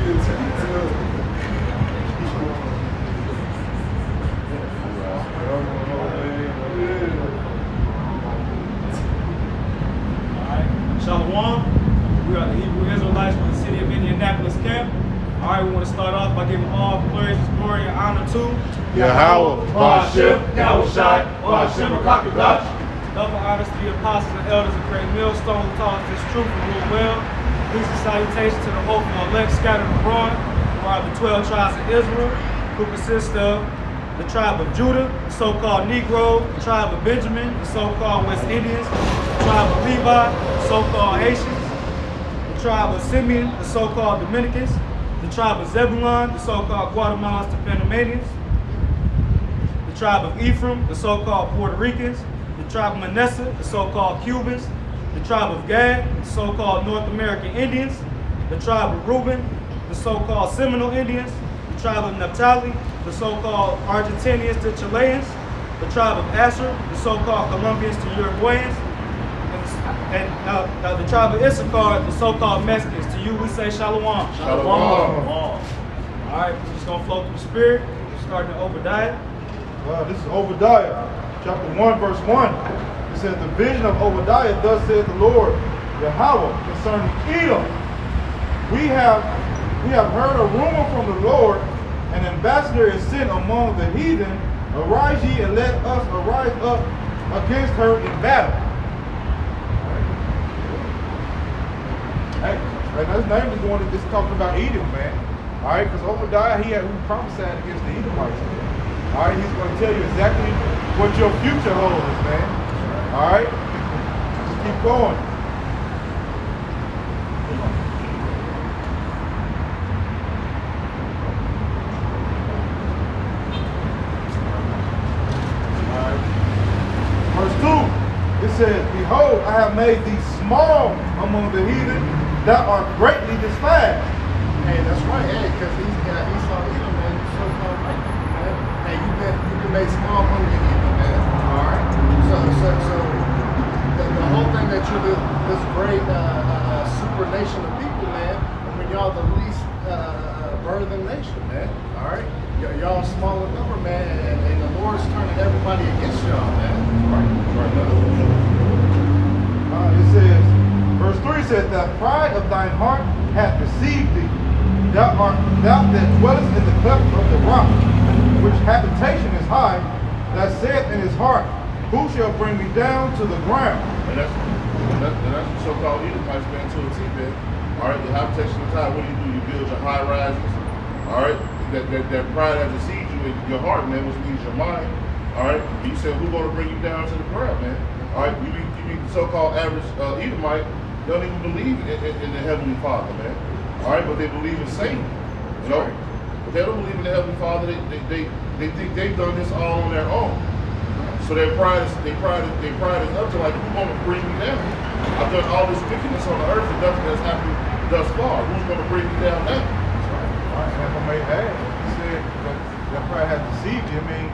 Shalom. We are the Hebrew Israelites from the city of Indianapolis camp. All right, we want to start off by giving all praise, glory, and honor to Yahweh, Ba'ashem, Yahushai, Ba'ashem, Rakakadosh. Double honors to the apostles and elders of Great Millstone who taught us this truth and rule well. Peace and salutation to the hopeful elect scattered abroad, who are the 12 tribes of Israel, who consist of the tribe of Judah, the so-called Negro, the tribe of Benjamin, the so-called West Indians, the tribe of Levi, the so-called Haitians, the tribe of Simeon, the so-called Dominicans, the tribe of Zebulon, the so-called Guatemalans to Panamanians, the tribe of Ephraim, the so-called Puerto Ricans, the tribe of Manasseh, the so-called Cubans, the tribe of Gad, the so-called North American Indians, the tribe of Reuben, the so-called Seminole Indians, the tribe of Naphtali, the so-called Argentinians to Chileans, the tribe of Asher, the so-called Colombians to Uruguayans, and the tribe of Issachar, the so-called Mexicans. To you, we say Shalom. Shalom. All right, we're just gonna flow through the spirit. We're starting in Obadiah. This is Obadiah, chapter 1, verse 1. It says, the vision of Obadiah, thus says the Lord, Yahweh, concerning Edom. We have heard a rumor from the Lord, an ambassador is sent among the heathen. Arise ye and let us arise up against her in battle. Hey, his name is the one that's talking about Edom, man. All right, because Obadiah, he prophesied against the Edomites. All right, he's going to tell you exactly what your future holds, man. All right, just keep going. Verse 2, it says, behold, I have made thee small among the heathen, that are greatly despised. Hey, that's right, hey, because he saw Edom, man, so-called right, man. Hey, you've been made small among the heathen, man. All right? So the whole thing that you're this great super nation of people, man, I mean, y'all the least burdened nation, man. All right? Y'all small in number, man, and the Lord's turning everybody against y'all, man. Right. It says, verse 3 says, the pride of thine heart hath deceived thee. Thou that dwellest in the cleft of the rock, which habitation is high, that saith in his heart, who shall bring me down to the ground? And that's the so-called Edomites, man, to a T-bed. All right, the habitation is high. What do? You build your high rises. All right, that pride has deceived you in your heart, man, which means your mind. All right, you said, who's going to bring you down to the ground, man? All right, you be the so-called average Edomite, don't even believe in the Heavenly Father, man. All right, but they believe in Satan, you know? But they don't believe in the Heavenly Father. They think they've done this all on their own. So their pride is up to like, who's going to bring me down? I've done all this wickedness on the earth and nothing has happened thus far. Who's going to bring me down now? All right, and if I may add, he said that pride has deceived you. I mean,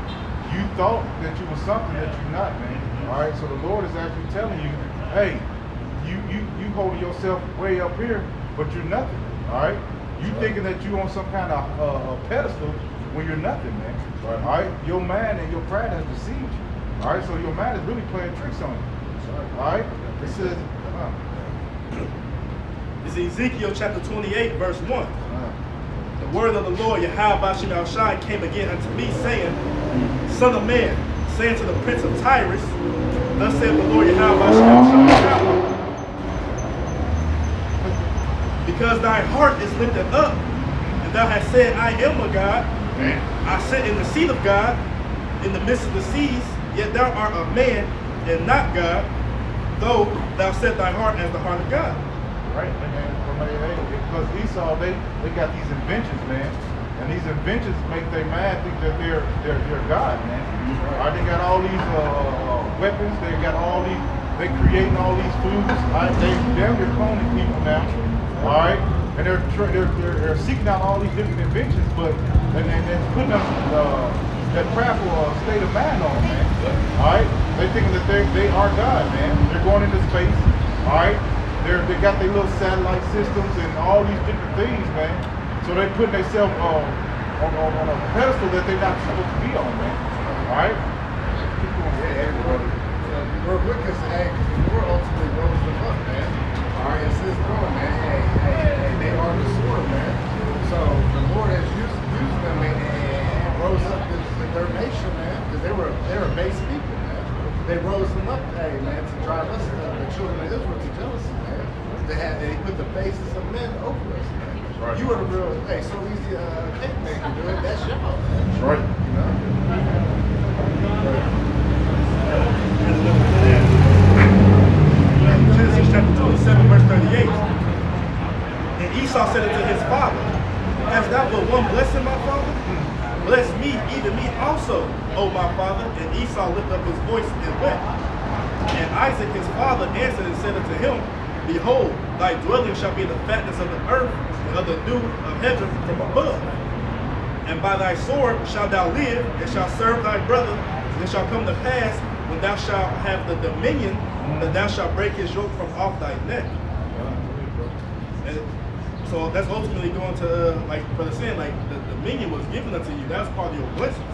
you thought that you were something that you're not, man. All right, so the Lord is actually telling you, hey, you holding yourself way up here, but you're nothing. All right, you thinking that you on some kind of pedestal when you're nothing, man. All right, your mind and your pride has deceived you. All right, so your mind is really playing tricks on you. All right, it says. It's Ezekiel chapter 28, verse 1. The word of the Lord, Yahweh Shai, came again unto me, saying, Son of man, saying to the prince of Tyrus, thus saith the Lord Yahweh Shai, because thy heart is lifted up, and thou hast said, I am a God, I sit in the seat of God, in the midst of the seas, yet thou art a man, and not God, though thou set thy heart as the heart of God. Right, because Esau, they got these inventions, man, and these inventions make their man think that they're God, man. Right, they got all these weapons, they got all these, they creating all these foods. Right, they damn near cloning people now. All right, and they're seeking out all these different inventions, but and putting them that crapful state of mind on, man. All right, they thinking that they are God, man. They're going into space. All right. They got their little satellite systems and all these different things, man, to So they putting themselves on a pedestal that they're not supposed to be on, man. All right? Keep going. Yeah, real quick, because the Lord ultimately rose them up, man. All right, it's His throne, man. Hey, they are the sword, man. So the Lord has used them and rose up their nation, man, because they were base people, man. They rose them up, hey, man, to drive us, the children of Israel, to jealousy, man. They put the bases of men over us, man. Right. You are the real, hey, so easy cake maker, do it. That's y'all, man. That's right. You know? Genesis chapter 27, verse 38. And Esau said unto his father, hast thou but one blessing, my father? Bless me, even me also, O my father. And Esau lifted up his voice and wept. And Isaac his father answered and said unto him, behold, thy dwelling shall be the fatness of the earth, and of the dew of heaven from above. And by thy sword shalt thou live, and shalt serve thy brother. And it shall come to pass, when thou shalt have the dominion, that thou shalt break his yoke from off thy neck. And so that's ultimately going to, like Brother saying, like the dominion was given unto you. That's part of your blessings.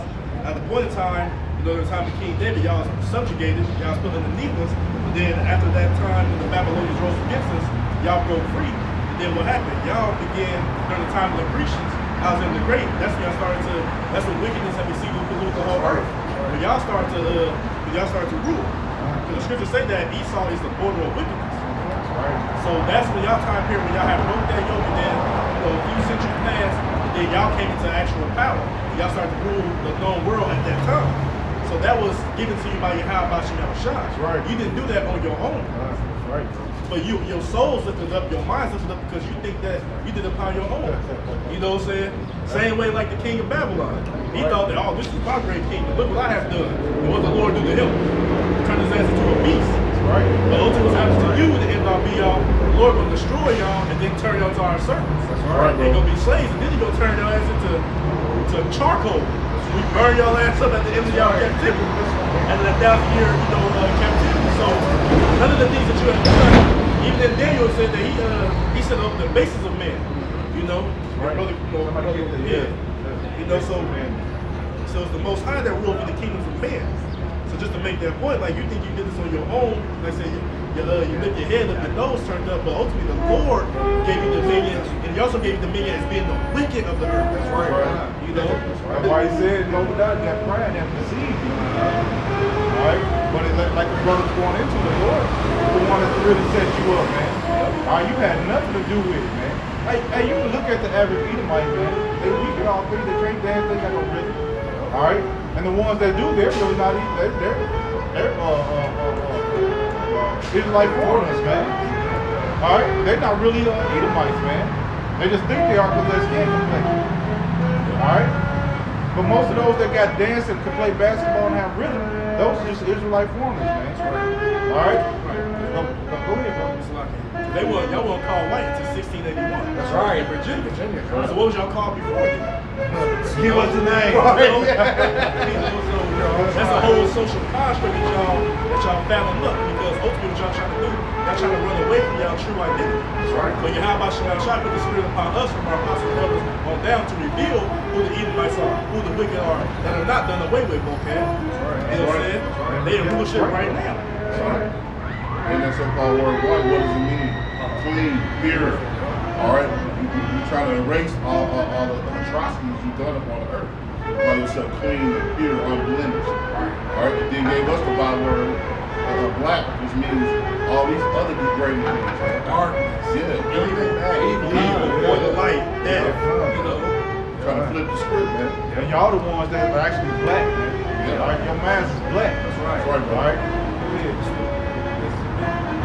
At the point in time, the time of King David, y'all was subjugated, y'all was put underneath us. But then after that time, when the Babylonians rose against us, y'all broke free. And then what happened? Y'all began during the time of the Grecians. I was in the great. That's when y'all started to. That's when wickedness had received to pollute the whole earth. When y'all started to rule. Because the scriptures say that Esau is the border of wickedness. So that's when y'all time period when y'all had broke that yoke, and then a few centuries passed, and then y'all came into actual power. Y'all started to rule the known world at that time. So that was given to you by Yahweh Shai. Right. You didn't do that on your own. That's right. But your soul's lifted up, your mind's lifted up because you think that you did it upon your own. You know what I'm saying? Same way like the king of Babylon. He thought that, oh, this is my great kingdom. Look what I have done. And what the Lord do to him? Turn his ass into a beast. Right. But ultimately what happens to you, the end all be all, the Lord gonna destroy y'all and then turn y'all to our servants. That's right, They're bro. gonna be slaves, and then he's gonna turn y'all ass into charcoal. We burn y'all ass up at the end of y'all captivity. After that 1,000-year, captivity. So none of the things that you have done, even in Daniel said that he set up the basis of men. You know, Right. brother, Somebody get that, yeah. You know, so man. so it's the Most High that rule over the kingdoms of men. So just to make that point, like you think you did this on your own, like I said, you lift your head up, your nose turned up, but ultimately the Lord gave you dominion, and He also gave you dominion as being the wicked of the earth. That's right. You know? That's why he said, no doubt that pride that deceived you. Alright? But it, like the brother's going into the Lord, the one that really set you up, man. Alright, you had nothing to do with it, man. Hey, you can look at the average Edomite, man. They weak at all things, they can't dance, they got no rhythm. Alright? And the ones that do, they're really not even, they're Israelite foreigners, man. Alright? They're not really Edomites, man. They just think they are because they're skin complexion. Alright? But most of those that got dance and can play basketball and have rhythm, those are just Israelite foreigners, man. Alright? Go ahead, bro. Y'all weren't called white until 1681. That's right. In Virginia. Virginia. So what was y'all called before then? Give us the name. That's a whole social construct that y'all fouling up, because ultimately what y'all trying to do, y'all trying to run away from y'all true identity. That's right. So Yahweh Shai put the spirit upon us from our apostles and elders on down to reveal who the Edomites are, who the wicked are, that are not done away with, okay? You know what I'm saying? They in rulership right now. And that so-called word white, what does it mean? Clean, pure. Alright? You try to erase all the atrocities you've done upon the earth. Call yourself clean, pure, unblemished. Alright? And then gave us the byword black, which means all these other degrading things. Darkness. Yeah. Evil, or the light, death, you know. Trying to flip the script, man. And y'all the ones that are actually black, man. Yeah. Alright, your man's is black. That's right, bro. Alright?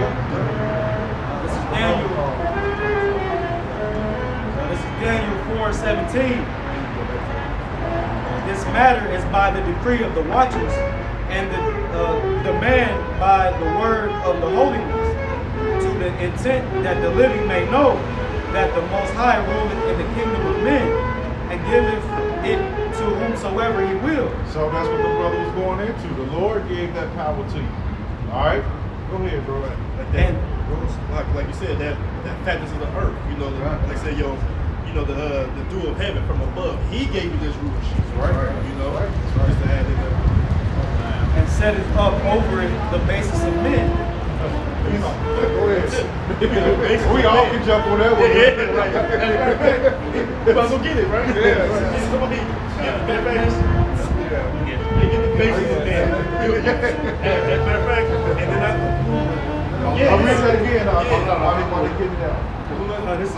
This is Daniel. This is Daniel 4:17. This matter is by the decree of the watchers, and the demand by the word of the holy ones, to the intent that the living may know that the Most High ruleth in the kingdom of men, and giveth it to whomsoever He will. So that's what the brother was going into. The Lord gave that power to you. Alright? Go ahead, bro. And like you said, that fatness of the earth, you know, like I said, the dew of heaven from above. He gave you this rulership, Right. You know, just to add it up. And set it up over it the basis of men. Go ahead. We all can jump on that one. You might as well get it, right? Yeah. Somebody get the base. Get the basis of man. Matter of fact, and then I'll read that again. I didn't want to get it out. This is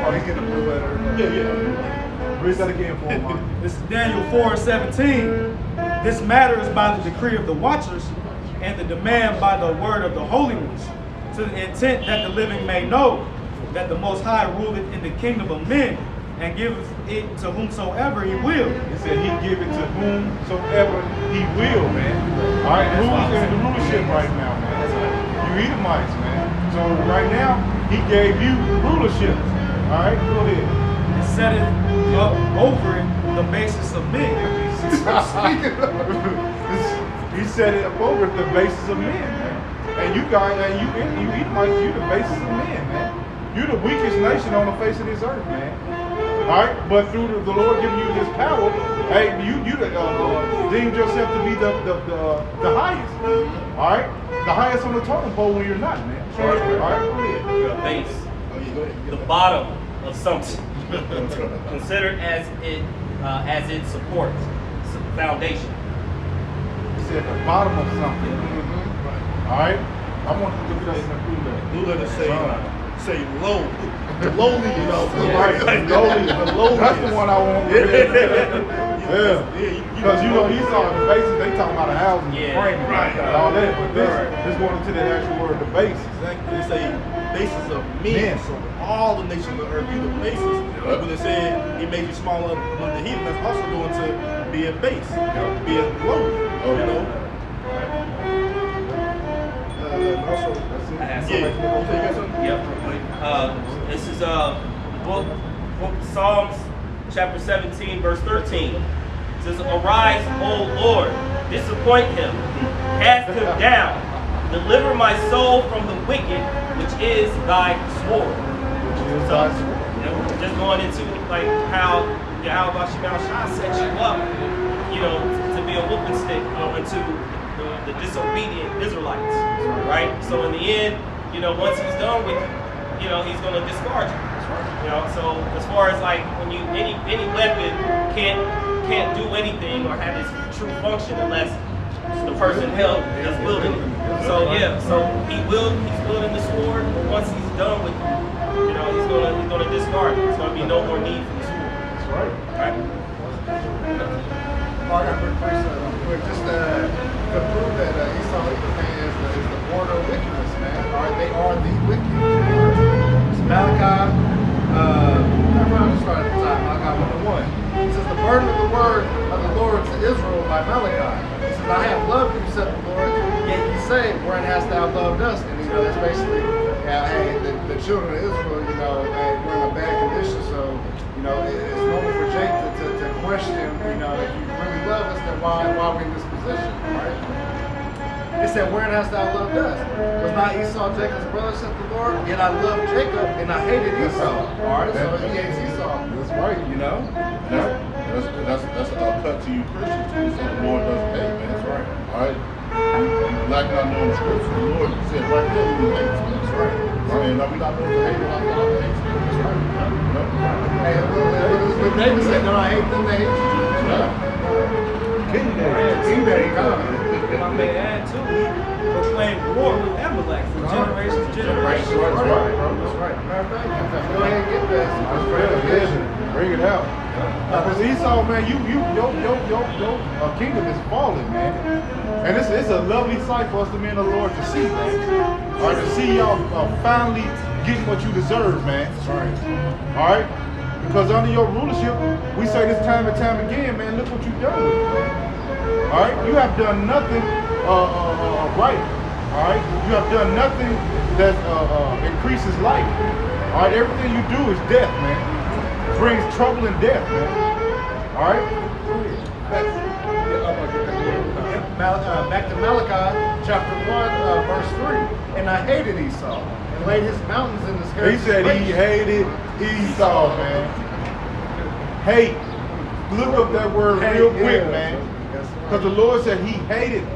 Oh, he's getting a blue letter. yeah. Read that again for him, man. This is Daniel 4:17. This matter is by the decree of the watchers and the demand by the word of the holy ones, to the intent that the living may know that the Most High ruleth in the kingdom of men and giveth it to whomsoever he will. He said he give it to whomsoever he will, man. All right, who's in the rulership right now, man? You Edomites, man. So right now, he gave you rulership. All right, go ahead. And set it up over it the basis of men. He set it up over the basis of men, man. And you guys, and you Edomites, you the basis of men, man. You the weakest nation on the face of this earth, man. All right, but through the Lord giving you this power, hey, you deemed yourself to be the highest. All right, the highest on the totem pole when you're not, man. All right, go ahead. You're a base, Oh, yeah, go ahead. the bottom of something, considered as its support, foundation. He said the bottom of something. All right, I want you to look at that in the blue letter. Blue letter say low, lowly, you know. Right, the lowly. That's the one I want. Yeah. Because you know Esau, the basis, they talking about a house and Yeah. framing Right. and all that. But this going into the actual word, the base. Exactly. They say basis of men. Men. So all the nations of the earth, you the basis. Like when they said he made you smaller than the heathen, that's also going to be a base, be a low. You know. Also, I have yeah. something. You got something? Yep. This is book of Psalms, chapter 17, verse 13. It says, "Arise, O Lord, disappoint him, cast him down, deliver my soul from the wicked, which is thy sword." So, you know, just going into like how Yahweh Shemel Shah set you up, you know, to be a whooping stick unto the disobedient Israelites, right? So in the end, you know, once he's done with you, you know, he's going to discard you. You know, so as far as like when you any weapon can't do anything or have its true function unless the person that's wielding it. So yeah, so he's wielding the sword, but once he's done with you know, he's gonna discard it. There's gonna be no more need for the sword. That's right. Right? I got a quick question, quick, just to prove that Esau is the border of wickedness, man. All right, they are the wicked. It's Malachi. I'll just start at the top. Malachi 1:1. It says, "The burden of the word of the Lord to Israel by Malachi. He says, I have loved you, said the Lord. Yet you say, wherein hast thou loved us?" And you know, that's basically, hey, the children of Israel, you know, hey, we're in a bad condition, so. You know, it's normal for Jake to question, you know, if you really love us, then why are we in this position, right? It said, wherein hast thou loved us? Was not Esau Jacob's brother, said the Lord? Yet I loved Jacob, and I hated Esau. All right, so he hates Esau. That's right. You know? That's a cut to you Christians too. So the Lord doesn't hate, man. That's right. All right. You like not knowing the scripture. The Lord said right there, He hates me. That's right. And we not supposed to hate it like God hates me. That's right. You know? Hey, what David said, no, I hate them, they hate you. That's right. King David. King David, God. If I may add too, he proclaimed war with Amalek from generation to generation. That's right. That's right. Matter of fact, go ahead and get that. That's right. Bring it out. Because Esau, man, your kingdom is falling, man. And it's a lovely sight for us, the men of the Lord, to see, man. All right, to see y'all finally getting what you deserve, man. That's right. All right? Because under your rulership, we say this time and time again, man, look what you've done with it, man. All right? You have done nothing right. All right? You have done nothing that increases life. All right? Everything you do is death, man. Brings trouble and death, man. All right? Back to Malachi chapter 1, verse 3. And I hated Esau, and and laid his mountains in his He heritage. said he hated Esau, man. Hate. Look up that word real quick, man. Because the Lord said he hated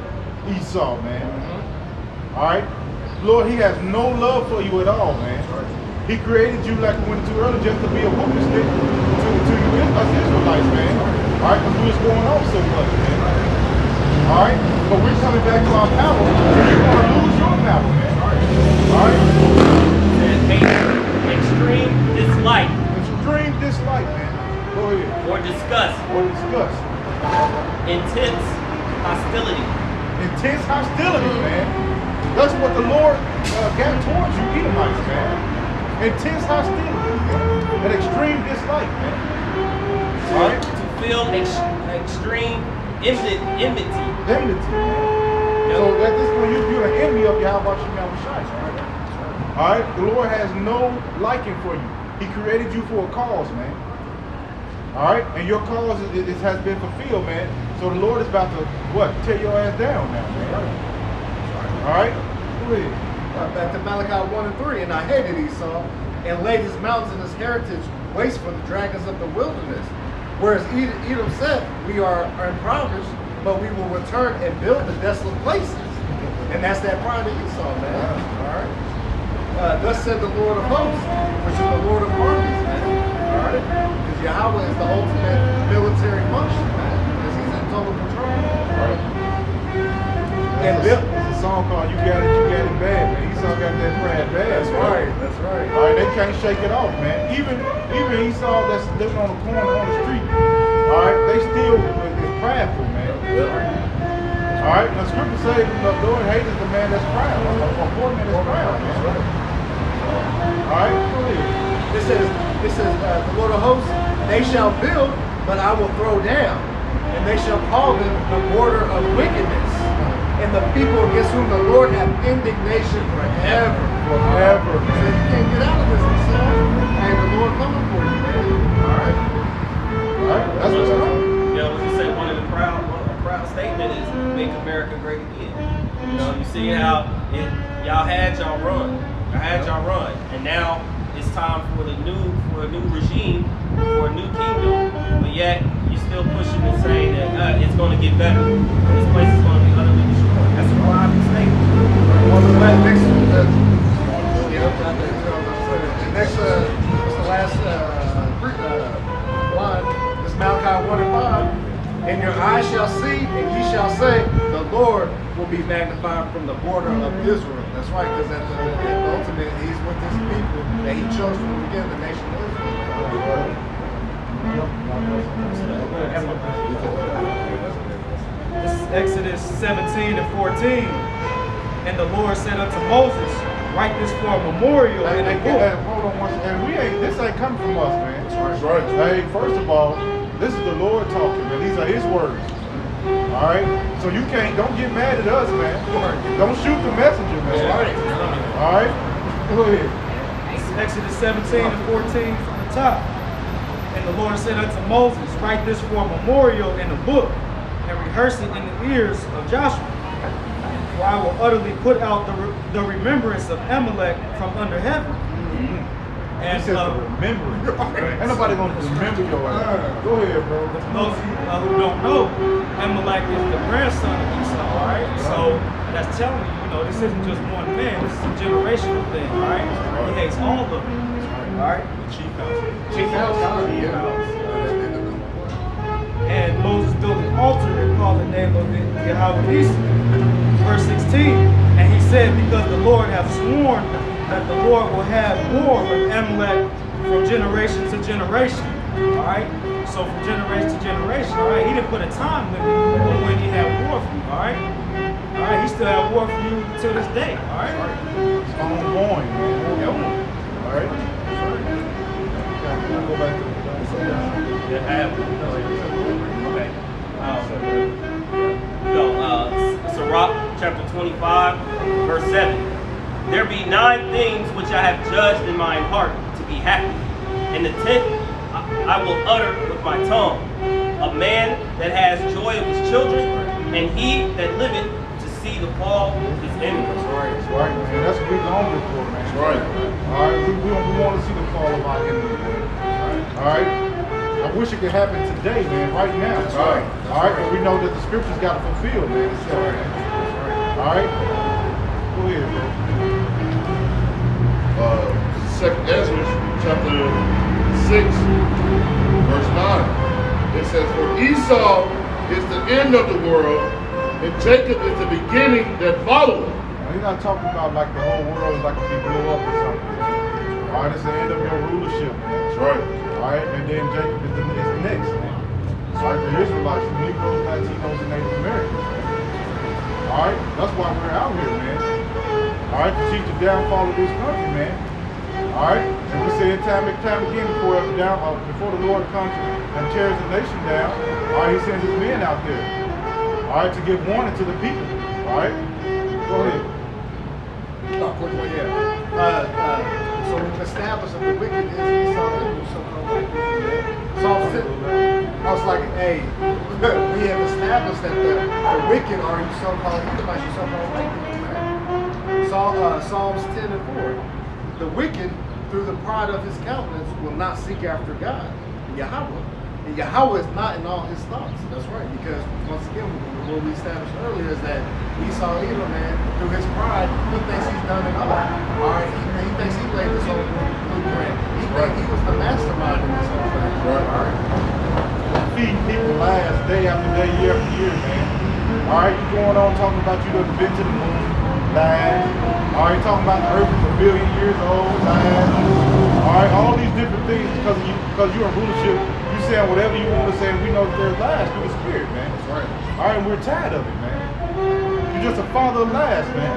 Esau, man. All right? Lord, he has no love for you at all, man. He created you, like we went into earlier, just to be a whooping stick to you us Israelites, man. All right? Because we was going off so much, man. All right? But we're coming back to our power. You're going to lose your power, man. All right? Says hate, extreme dislike, Extreme dislike, man. Go ahead. or disgust, Or disgust. intense hostility. Intense hostility, man. That's what the Lord got towards you, Edomites, man. Intense hostility. An extreme dislike, man. All right? To feel extreme enmity. Enmity, man. So at this point, you're an enemy of Yahweh Shem Shai. All right? The Lord has no liking for you. He created you for a cause, man. All right? And your cause has been fulfilled, man. So the Lord is about to, what? Tear your ass down now, man. All right? Go ahead. Back to Malachi 1 and 3. And I hated Esau and laid his mountains and his heritage waste for the dragons of the wilderness. Whereas Edom said, we are impoverished, but we will return and build the desolate places. And that's that pride of Esau, man. All right? Thus said the Lord of hosts, which is the Lord of armies, man. All right? Because Yahweh is the ultimate military function, man. Because he's in total control. All right? And There's a song called You Got It Bad, man. Esau got that pride bad. That's man. right, that's right. All right, they can't shake it off, man. Even Esau that's living on the corner on the street, all right, they still is prideful, man. All right, the scripture says the Lord hates the man that's proud, a poor man that's proud, man. All right, go ahead. This says the Lord of hosts, they shall build, but I will throw down, and they shall call them the border of wickedness, and the people against whom the Lord hath indignation forever. Forever, So man. you can't get out of this, Esau. And the Lord coming for you, man. All right, all right, that's what's going on. Yeah, what you say, one of the proud statement is make America great again. You know, you see how y'all had y'all run. Y'all had y'all run. And now it's time for a new regime, for a new kingdom, but yet you're still pushing and saying that it's going to get better. This place is going to be utterly destroyed. That's a private statement. Well, the next, what's the last line? This Malachi 1 and 5. And your eyes shall see, and ye shall say, the Lord will be magnified from the border of Israel. That's right, because at the ultimate, he's with his people that he chose from the beginning, the nation of Israel. This is Exodus 17 and 14. And the Lord said unto Moses, write this for a memorial in a book. Hold on one second. This ain't coming from us, man. That's right. Hey, first of all, this is the Lord talking, man. These are his words. All right? So don't get mad at us, man. Don't shoot the messenger, man. All right? Go ahead. This is Exodus 17 and 14 from the top. And the Lord said unto Moses, write this for a memorial in a book, and rehearse it in the ears of Joshua. For I will utterly put out the remembrance of Amalek from under heaven. He said to remember it. Ain't nobody gonna remember your ass. Go ahead, bro. Those who don't know, Amalek is the grandson of Esau, all right? So that's telling you, this isn't just one man, this is a generational thing, all right? He hates all of them, all right? Chief house. And Moses built an altar and called the name of it Yahweh Nissi. Verse 16, and he said, because the Lord hath sworn that the Lord will have war with Amalek from generation to generation. All right? So from generation to generation, all right? He didn't put a time limit on when he had war for you, all right? All right, he still had war for you to this day, all right? It's ongoing, man. All right? Go back to Sirach chapter 25, verse 7. There be 9 things which I have judged in mine heart to be happy. And the 10th I will utter with my tongue. A man that has joy of his children, and he that liveth to see the fall of his enemies. That's right, man. That's what we're hungry for, man. That's right. All right, we want to see the fall of our enemies, man. All right. I wish it could happen today, man, right now. That's right. All right, but we know that the scriptures got to fulfill, man. That's right. All right. Go ahead, bro. Second Ezra chapter 6, verse 9. It says, "For Esau is the end of the world, and Jacob is the beginning that followeth." Now, he's not talking about like the whole world is like to be blew up or something. All right, it's the end of your rulership, man. That's right. All right, and then Jacob is the next, man. It's like the Israelites, the Negroes, Latinos, and Native Americans. All right, that's why we're out here, man. All right, to teach the downfall of this country, man. All right, and we say it time and time again before the Lord comes and tears the nation down. All right, he sends his men out there. All right, to give warning to the people. All right, go ahead. Oh, quick one, yeah. So we've established that the wicked is Esau, and so-called wicked. Psalm 6. I was like, hey, we have established that the wicked are you so-called Edomites, you so-called wicked. Psalms 10 and 4. The wicked, through the pride of his countenance, will not seek after God, Yahweh. And Yahweh is not in all his thoughts. That's right, because once again, what we established earlier is that Esau, Edom, man, through his pride, he thinks he's done it all. All right, he thinks he laid this whole blueprint. He thinks he was the mastermind in this whole thing. Right. All right. Feeding people lies day after day, year after year, man. All right, you going on talking about you done been to the moon, lies. All right, talking about the earth is 1 billion years old, lies. All right, all these different things because you're in rulership. You saying whatever you want to say, and we know that there's lies through the spirit, man. That's right. All right, and we're tired of it, man. You're just a father of lies, man.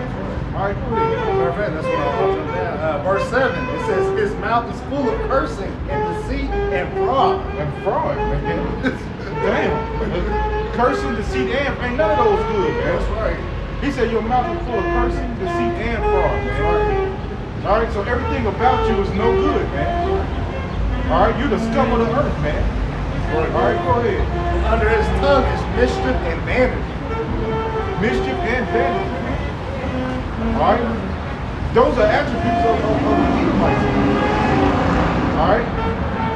All right, go ahead. Matter of fact, that's what I'll jump down. Verse 7, it says, his mouth is full of cursing and deceit and fraud. And fraud, man. Damn. Cursing, deceit, and ain't none of those good, man. That's right. He said your mouth is full of cursing, deceit, and fraud, man. All right, so everything about you is no good, man. All right, you're the scum of the earth, man. All right, go ahead. Under his tongue is mischief and vanity. Mischief and vanity, man. All right, those are attributes of the Edomites. All right,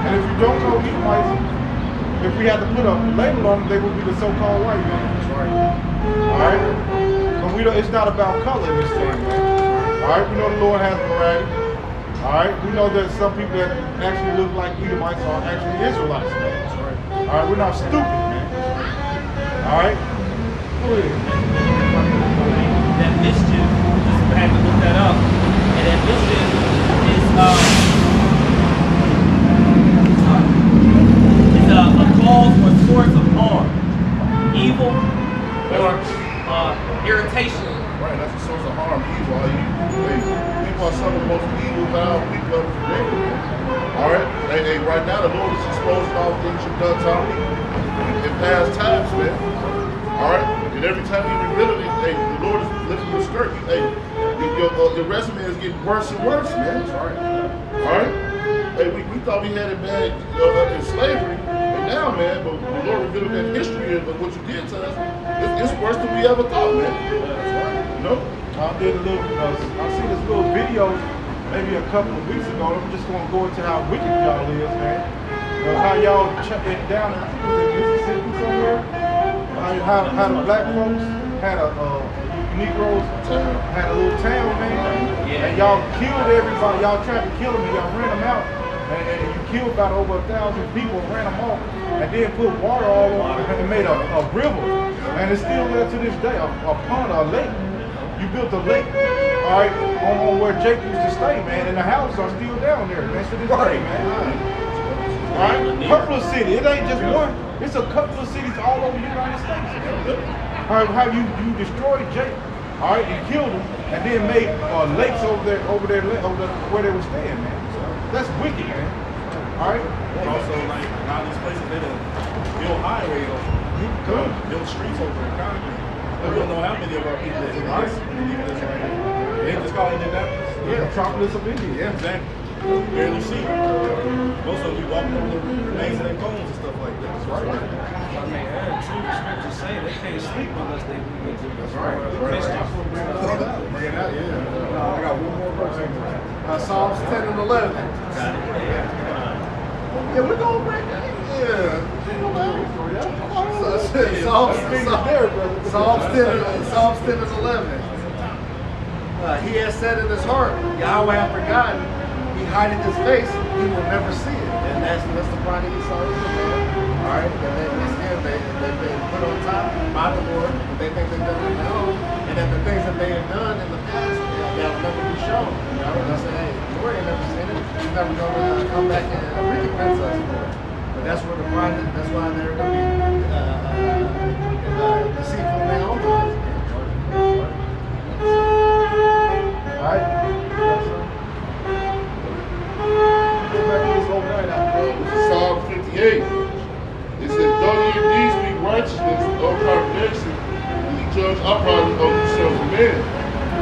and if you don't know Edomites, if we had to put a label on them, they would be the so-called white man. That's right. All right, but we don't. It's not about color in this thing, man. All right, we know the Lord has variety. All right, we know that some people that actually look like Edomites are actually Israelites, man. That's right. All right, we're not stupid, man. All right, go ahead. That mischief, just had to look that up, and that mischief is a cause or source of harm, evil, or irritation. Right, that's a source of harm, evil. People are some of the most evil, vile people ever created, man. All right? Hey, right now, the Lord is exposing all things you've done, Tommy, in past times, man. All right? And every time you reveal it, hey, the Lord is lifting your skirt. Hey, your resume is getting worse and worse, man. That's right. All right? Hey, we thought we had it bad in slavery, but now, man, but the Lord revealed that history of what you did to us, it's worse than we ever thought, man. That's right. You know? I did a little, I seen this little video maybe a couple of weeks ago. I'm just gonna go into how wicked y'all is, man. How y'all down in Mississippi somewhere. How the black folks had Negroes had a little town, man. Yeah. And y'all killed everybody. Y'all tried to kill them and y'all ran them out. And you killed about over 1,000 people, ran them off, and then put water all over and made a river. And it's still there to this day, a pond, a lake. You built a lake, all right, on where Jake used to stay, man, and the houses are still down there, man, to this day, man. All right, couple of cities, it ain't just one, it's a couple of cities all over the United States. All right, how you destroyed Jake, all right, and killed him, and then made lakes over there where they were staying, man. That's wicked, man. All right. Also, like a lot of these places, they done build highways over, build streets over in concrete. We don't know how many of our people that live in this right here. They just call it Indianapolis. Yeah, Metropolis of India. Yeah, exactly. Barely see. Most of them be walking over the remains of their phones and stuff like that. That's right. I mean, too, the scriptures say they can't sleep unless they be with you. That's right. Bring it out, yeah. I got one more verse. Psalms 10 and 11. Yeah, we're going to break that. Yeah. Psalms 10 and 11. He has said in his heart, Yahweh hath forgotten, he hideth his face, he will never see it. And that's the pride of Esau, man. Alright, they've been put on top by the Lord, but they think they've done it on their own, and that the things that they have done in the past, they'll never be shown. You know, they'll say, hey, the Lord ain't never seen it, he's never going to come back and recompense us for it. But that's where the pride is, that's why they're going to be deceitful in their own lives. Alright? Go back to this whole night out. This is Psalm 58. It says, though ye indeed speak righteousness, O congregation, and ye judge uprightly of yourselves of men.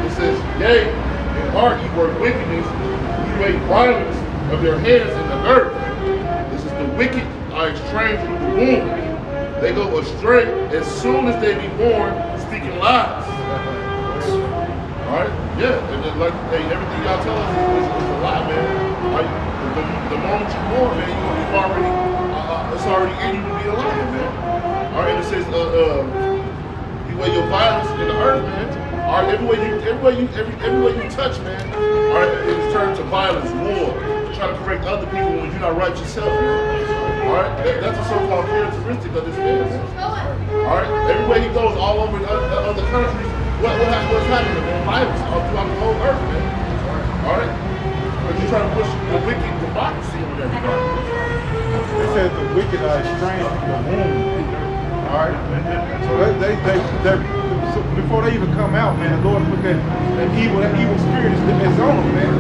It says, yea, in heart ye work wickedness, ye make violence of your hands in the earth. This is the wicked are estranged from the womb. They go astray as soon as they be born, speaking lies. Alright? Yeah, and then like hey, everything y'all tell us is a lie, man. Like, the moment you're born, man, you've already it's already in you to be a liar, man. Alright, and it says you weigh your violence in the earth, man. Alright, everywhere you touch, man, alright, it's turned to violence, war, trying to correct other people when you're not right yourself, man. Alright, that's a so-called characteristic of this man. Alright, everywhere he goes, all over other countries, what's happening, man? Violence all throughout the whole earth, man. Alright? Because you're trying to push the wicked democracy on everybody. They said the wicked are estranged from the womb. Alright? So so before they even come out, man, the Lord put that evil spirit is on them, man.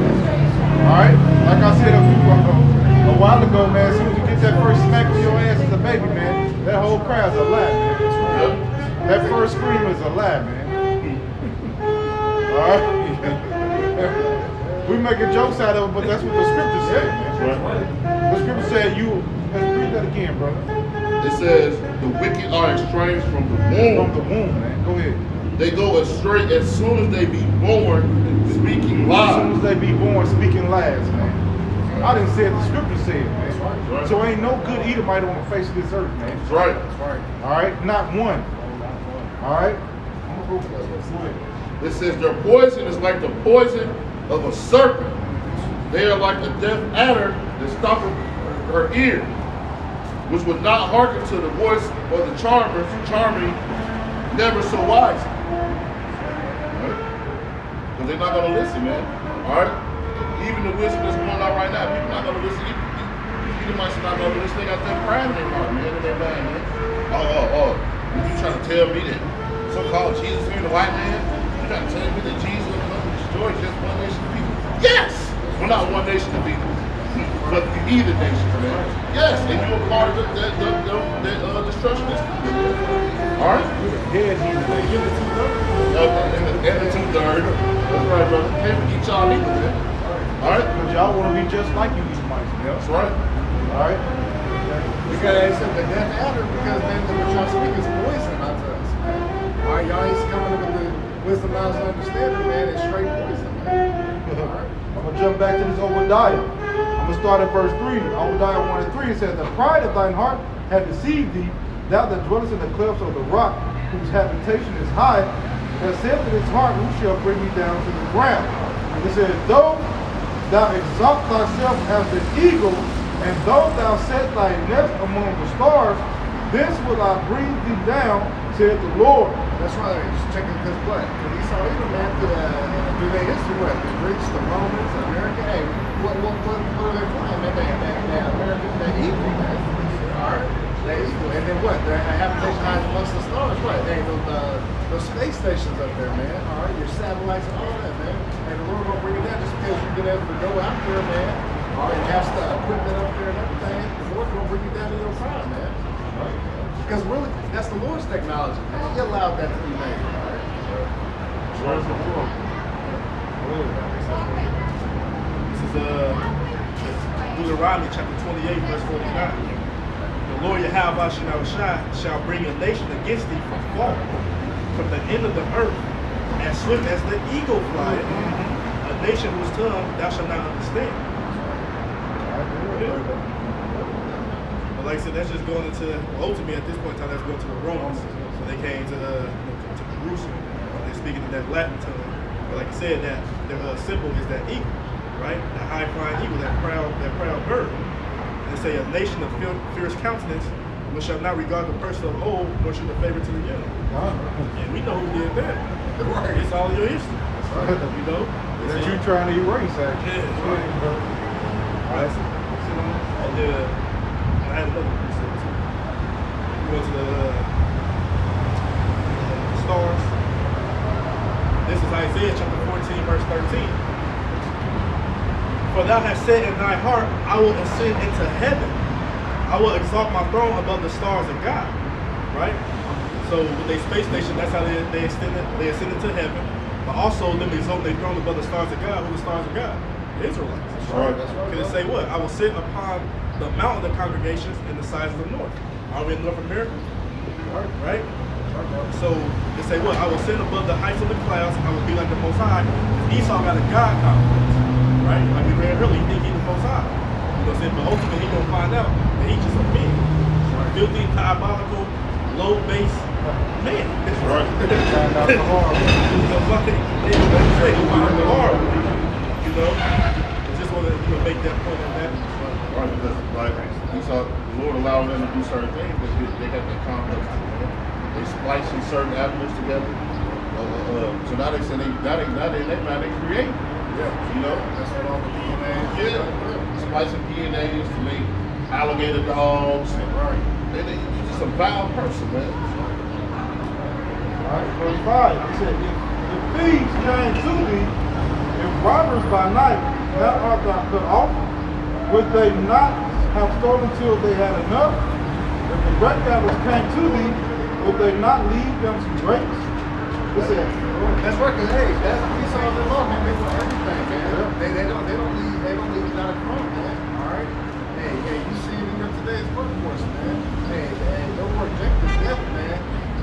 Alright? Like I said a while ago, man, as soon as you get that first smack with your ass as a baby, man, that whole crowd's a lie, man. That first scream is a lie, man. Alright? We making jokes out of it, but that's what the scripture said, man. The scripture said let's read that again, brother. It says, the wicked are estranged from the womb. From the womb, man. Go ahead. They go astray as soon as they be born, speaking lies. As soon as they be born, speaking lies, man. I didn't say it, the scripture said it, man. Right. So ain't no good Edomite on the face of this earth, man. That's right. Alright? Not one. Alright? It says their poison is like the poison of a serpent. They are like a deaf adder that stoppeth her ear, which would not hearken to the voice of the charming, never so wise. Because they're not going to listen, man. Alright? Even the wisdom that's going on right now, people not going to listen. People might not going to listen. They got that pride in their heart, man, in their mind, man. Oh. You trying to tell me that so-called Jesus here, the white man? You trying to tell me that Jesus will come and destroy just one nation of people? Yes! Well, not one nation of people, but either nation, man. Yes, and you're a part of that destruction that's coming. All right? Head heathen. And the two-third. That's right, brother. Can't forget y'all either, man. All right? Because y'all want to be just like you Edomites, man. That's right. Alright? Because they said the death adder, because then what y'all speak is poison unto us, man. Alright, y'all ain't coming with the wisdom, knowledge, and understanding, man. It's straight poison, man. Alright. I'm going to jump back to this Obadiah. I'm going to start at verse 3. Obadiah 1 and 3 says, the pride of thine heart hath deceived thee, thou that dwellest in the clefts of the rock, whose habitation is high, has said to his heart, who shall bring me down to the ground? And it says, though thou exalt thyself as the eagle, and though thou set thy nest among the stars, this will I bring thee down, said the Lord. That's right. Just checking this blood. Because Esau Edom, man, through their history, what? The Greeks, the Romans, America. Hey, what are they flying, man? They American, they're evil, man. Alright. They're evil. And then what? Their habitation hides amongst the stars. What? There ain't those space stations up there, man. Alright. Your satellites and all that, man. And the Lord gonna bring it down just because you've been able to go out there, man. Alright. You have the equipment up there and everything. The Lord gonna bring you down to your prime, man. Because really, that's the Lord's technology, man. He allowed that to be made. Right? Where's the world? This is Deuteronomy chapter 28, verse 49. The Lord Yahweh shall bring a nation against thee from far, from the end of the earth, as swift as the eagle flieth, a nation whose tongue thou shalt not understand. But like I said, that's just going into, ultimately at this point in time, that's going to the Romans. So they came to Jerusalem, they're speaking in that Latin tongue. But like I said, that the symbol is that eagle, right? The high flying eagle, that proud bird. And they say a nation of fierce countenance, which shall not regard the person of old, nor should the favor to the young. And we know who did that. It's all your history. You know? That you trying to erase, actually. Yeah. All right. And I had another one. We go to the stars. This is Isaiah chapter 14, verse 13. For thou hast said in thy heart, I will ascend into heaven. I will exalt my throne above the stars of God. Right? So with their space station, that's how they ascended to heaven. But also them exalting their throne above the stars of God. Who the stars of God? The Israelites. That's right. That's right. Can it say what? I will sit upon the mountain of the congregations in the sides of the north. Are we in North America? Right? So they say what? I will sit above the heights of the clouds. I will be like the Most High. Esau got a God complex, right? Like we read earlier, he think he's the Most High. You know what I'm saying? But ultimately, he's gonna find out that he's just a man, filthy, diabolical, low base man. That's right. Find out the hard way. You know, I just want to make that point on that. Right, because like we saw the Lord allowed them to do certain things, but they got that complex. They splicing certain animals together. So now they say they create. Yeah. You know? That's what all the DNA is. Yeah. Splicing DNAs to make alligator dogs. Right. You're just a vile person, man. All right, verse 5. It said, if thieves came to thee, if robbers by night, thou art thou cut off, would they not have stolen till they had enough? If the grape gatherers came to thee, would they not leave them some grapes? It said, That's right, cause hey, that's we saw them all, man. They want everything, man. They don't leave not a crumb, man. All right. Hey, you see it in today's workforce, man. Hey, no more objective death, man.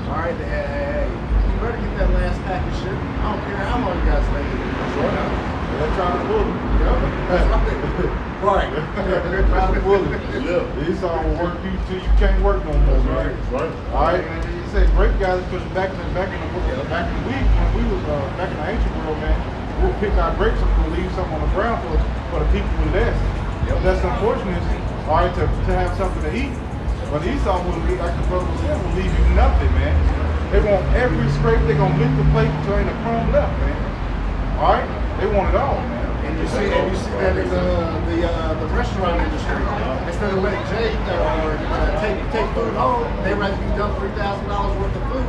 All right, hey, you better get that last pack of shit. I don't care how long you guys stay in it. sure enough, they're trying to bully. That's right. Right. They're trying to bully. Yeah. Esau will work you till you can't work no more, man. Right. All right, and you said grape guys, because back in the week when we was back in the ancient world, man, we'll pick our grapes and we'll leave some on the ground for the people with less. That's unfortunate. All right, to have something to eat. But Esau will leave, like the brother said, will leave you nothing, man. They want every scrape. They're gonna lick the plate until ain't a crumb left, man. All right, they want it all, man. And you see that in the restaurant industry. Instead of letting Jay take food home, they rather you dump $3,000 worth of food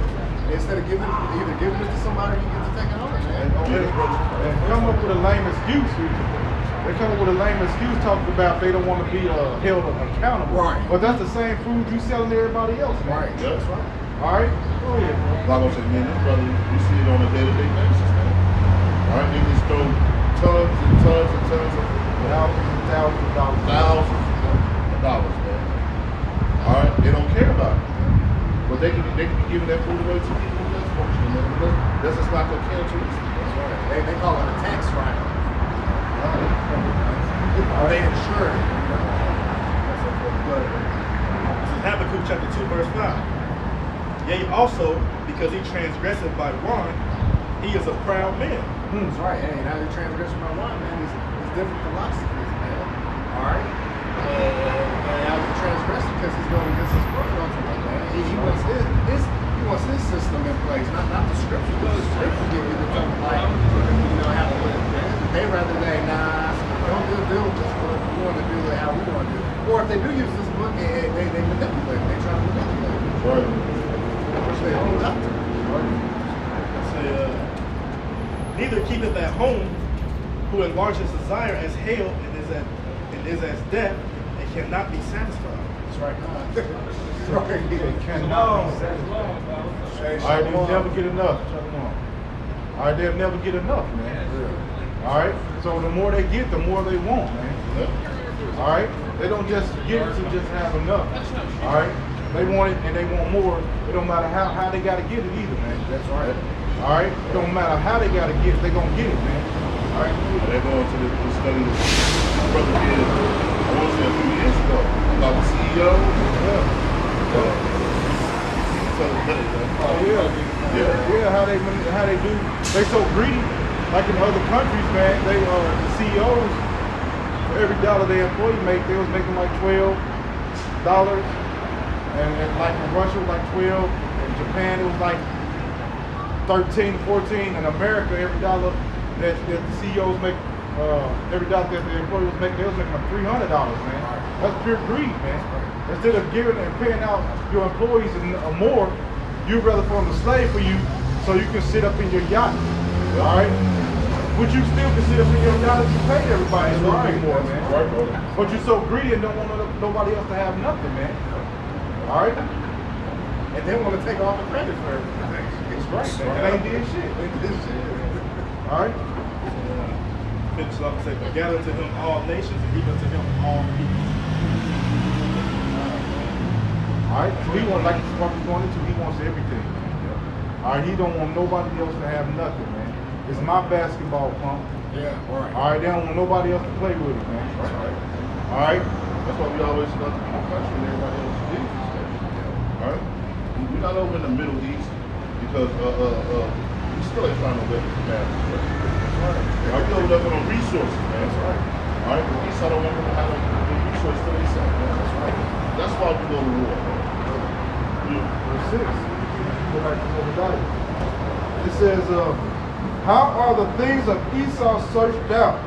instead of either giving it to somebody or you get to take it home, man. And come up with a lame excuse. They come up with a lame excuse talking about they don't want to be held accountable. Right. But that's the same food you selling to everybody else, man. Right. Yeah. That's right. All right. Go ahead, bro. Like I said, man, this brother, we see it on a day-to-day basis, man. All right, niggas throw tons and tons and tons of Thousands of dollars. thousands of dollars, man. All right, they don't care about it, man. But they can be giving that food away to people less fortunate, man. That's just not gonna cancel this. That's right. They call it a tax write-off. They insure it. This is Habakkuk chapter 2, verse 5. Yea, also, because he transgressed by wine, he is a proud man. That's right. Hey, now the transgression by one, man, is different philosophies, man. All right. And now the transgression because he's going against his word ultimately, man. He wants his system in place, not the scripture. Because the scripture give you the type of life, how to live, man. They rather say, nah, don't deal with this book. We want to do it how we want to do it. Or if they do use this book, they manipulate. They try to manipulate it. Right. Which they hold up to. Say, neither keepeth at home who enlarges desire as hail and is as death and cannot be satisfied. That's right. That's right. They cannot be satisfied. All right, they'll never get enough. All right, they'll never get enough, man. All right, so the more they get, the more they want, man. All right? They don't just get it to just have enough. All right? They want it and they want more. It don't matter how they gotta get it either, man. That's right. All right? It don't matter how they gotta get it, they gonna get it, man. All right? They're going to the study that my brother did, I want to say a few years ago, about the CEO. Oh yeah, how they do. They so greedy, like in other countries, man. They the CEOs, for every dollar their employee make, they was making like $12, and like in Russia it was like 12, in Japan it was like 13, 14. In America, every dollar that the CEOs make, every dollar that the employees make, they was making like $300, man. That's pure greed, man. Instead of giving and paying out your employees more, you'd rather for them to slave for you so you can sit up in your yacht. All right? But you still can sit up in your yacht if you pay everybody a little bit more, man. Right, brother. But you're so greedy and don't want nobody else to have nothing, man. All right? And they want to take all the credit for everything. That's right, man. They ain't did shit. They did shit. All right? Finish off and say, but gather to him all nations and give unto him all people. All right? So he wants, like what we're going into, he wants everything. All right? He don't want nobody else to have nothing, man. It's my basketball pump. Yeah, right. All right? They don't want nobody else to play with it, man. That's right. All right? That's why we always love to be a country and everybody else is. All right? We're not over in the Middle East because we still ain't found no weapons of mass destruction. That's right. We over there for no resources, man. That's right. All right? The East, I don't want them to have the resources to themselves, man. That's right. That's why we go to war, man. Verse 6. Go back to what we got it. It says, how are the things of Esau searched out?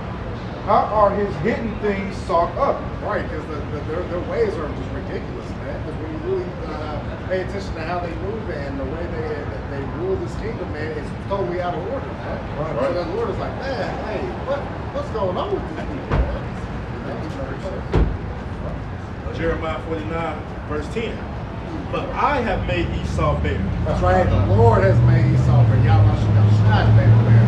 How are his hidden things sought up? Right, because their ways are just ridiculous, man. Because when you really pay attention to how they move and the way they rule this kingdom, man, it's totally out of order, man. Right. So the Lord is like, man, hey, what's going on with these people, man? Jeremiah 49, verse 10. But I have made Esau bare. That's right. The Lord has made Esau bare. Yahweh has made him bare.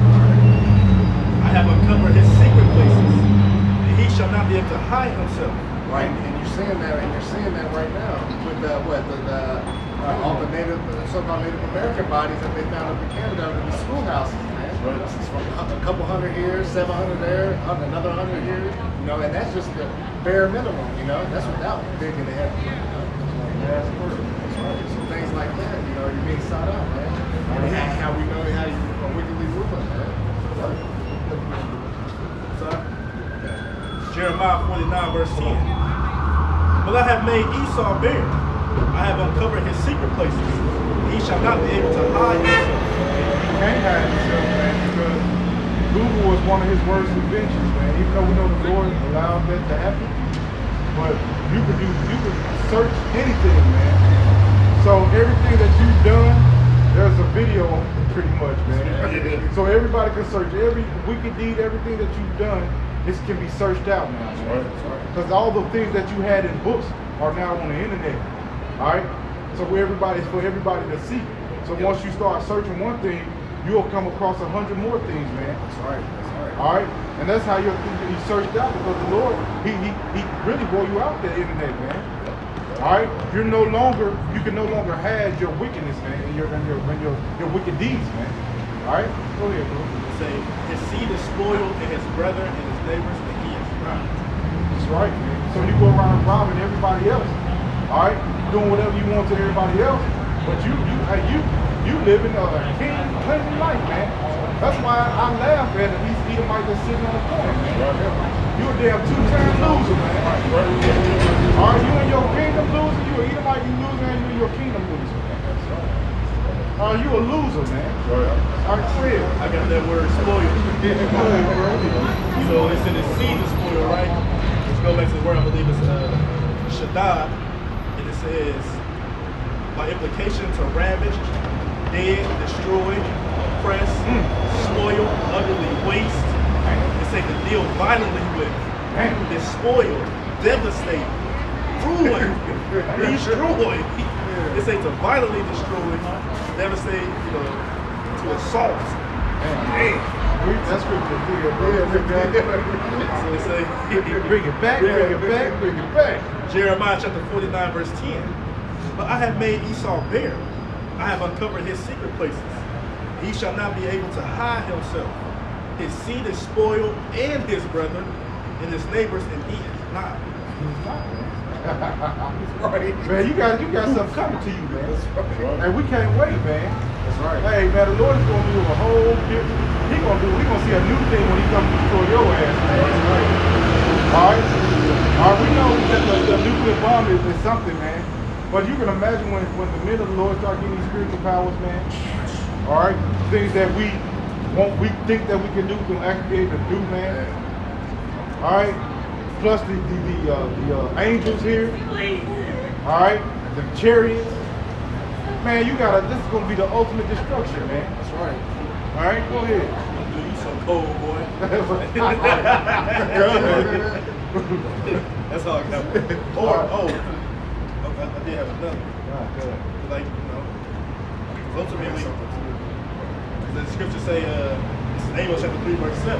I have uncovered his secret places, and he shall not be able to hide himself. Right, and you're seeing that right now with all the so-called Native American bodies that they found up in Canada in the schoolhouses, man. Right. This is from a couple hundred here, 700 there, another 100 here, you know, and that's just the bare minimum, you know. That's without digging ahead. That's right. Some things like that, you know, you're being sought out, man. And how we know how you are wickedly ruling, man. Jeremiah 49, verse 10. But I have made Esau bare. I have uncovered his secret places. He shall not be able to hide himself. He can't hide himself, man, because Google was one of his worst inventions, man. Even though we know the Lord allowed that to happen, but you could search anything, man. So everything that you've done, there's a video on it, pretty much, man. So everybody can search every wicked deed, everything that you've done. This can be searched out now, man. Because all the things that you had in books are now on the internet. All right. So for everybody to see. So once you start searching one thing, you'll come across 100 more things, man. That's right. All right. And that's how you're searched out, because the Lord, he really brought you out the internet, man. All right. You can no longer hide your wickedness, man, and your wicked deeds, man. All right. Go ahead, bro. Say, his seed is spoiled, and his brethren and his neighbors, and he is robbed. That's right, man. So you go around robbing everybody else. All right. Doing whatever you want to everybody else, but you living a clean life, man. That's why I laugh at these Edomites that's sitting on the corner, man. You a damn two-time loser, man. All right, you in your kingdom losing, you an Edomite, you losing, and you in your kingdom losing. You a loser, man. All right, say it. I got that word spoiled. So it's in the seed is spoiled, right? Let's go back to the word, I believe it's Shaddad. And it says, by implication, to ravage, dead, destroy, oppress, spoil, utterly waste. It says to deal violently with, despoil, devastate, ruin, destroy. It says to violently destroy, devastate, to assault. That's scripture. So it say, Bring it back, bring it back, bring it back. Jeremiah chapter 49, verse 10. But I have made Esau bare. I have uncovered his secret places. He shall not be able to hide himself. His seed is spoiled, and his brethren, and his neighbors, and he is not. Right. Man, you got something coming to you, man. right. And we can't wait, man. That's right. Hey, man, the Lord is going to do a whole different. We're going to see a new thing when he comes to destroy your ass, man. That's right. All right? All right, we know that the nuclear bomb is something, man. But you can imagine when the men of the Lord start getting these spiritual powers, man. All right? Things that we think that we can do, can actually be able to do, man. All right? Plus the angels here. All right? The chariots. Man, this is going to be the ultimate destruction, man. That's right. All right? Go ahead. Dude, you so cold, boy. That's all I got. I did have another. Like, ultimately, the scripture say, this is Amos chapter 3, verse 7.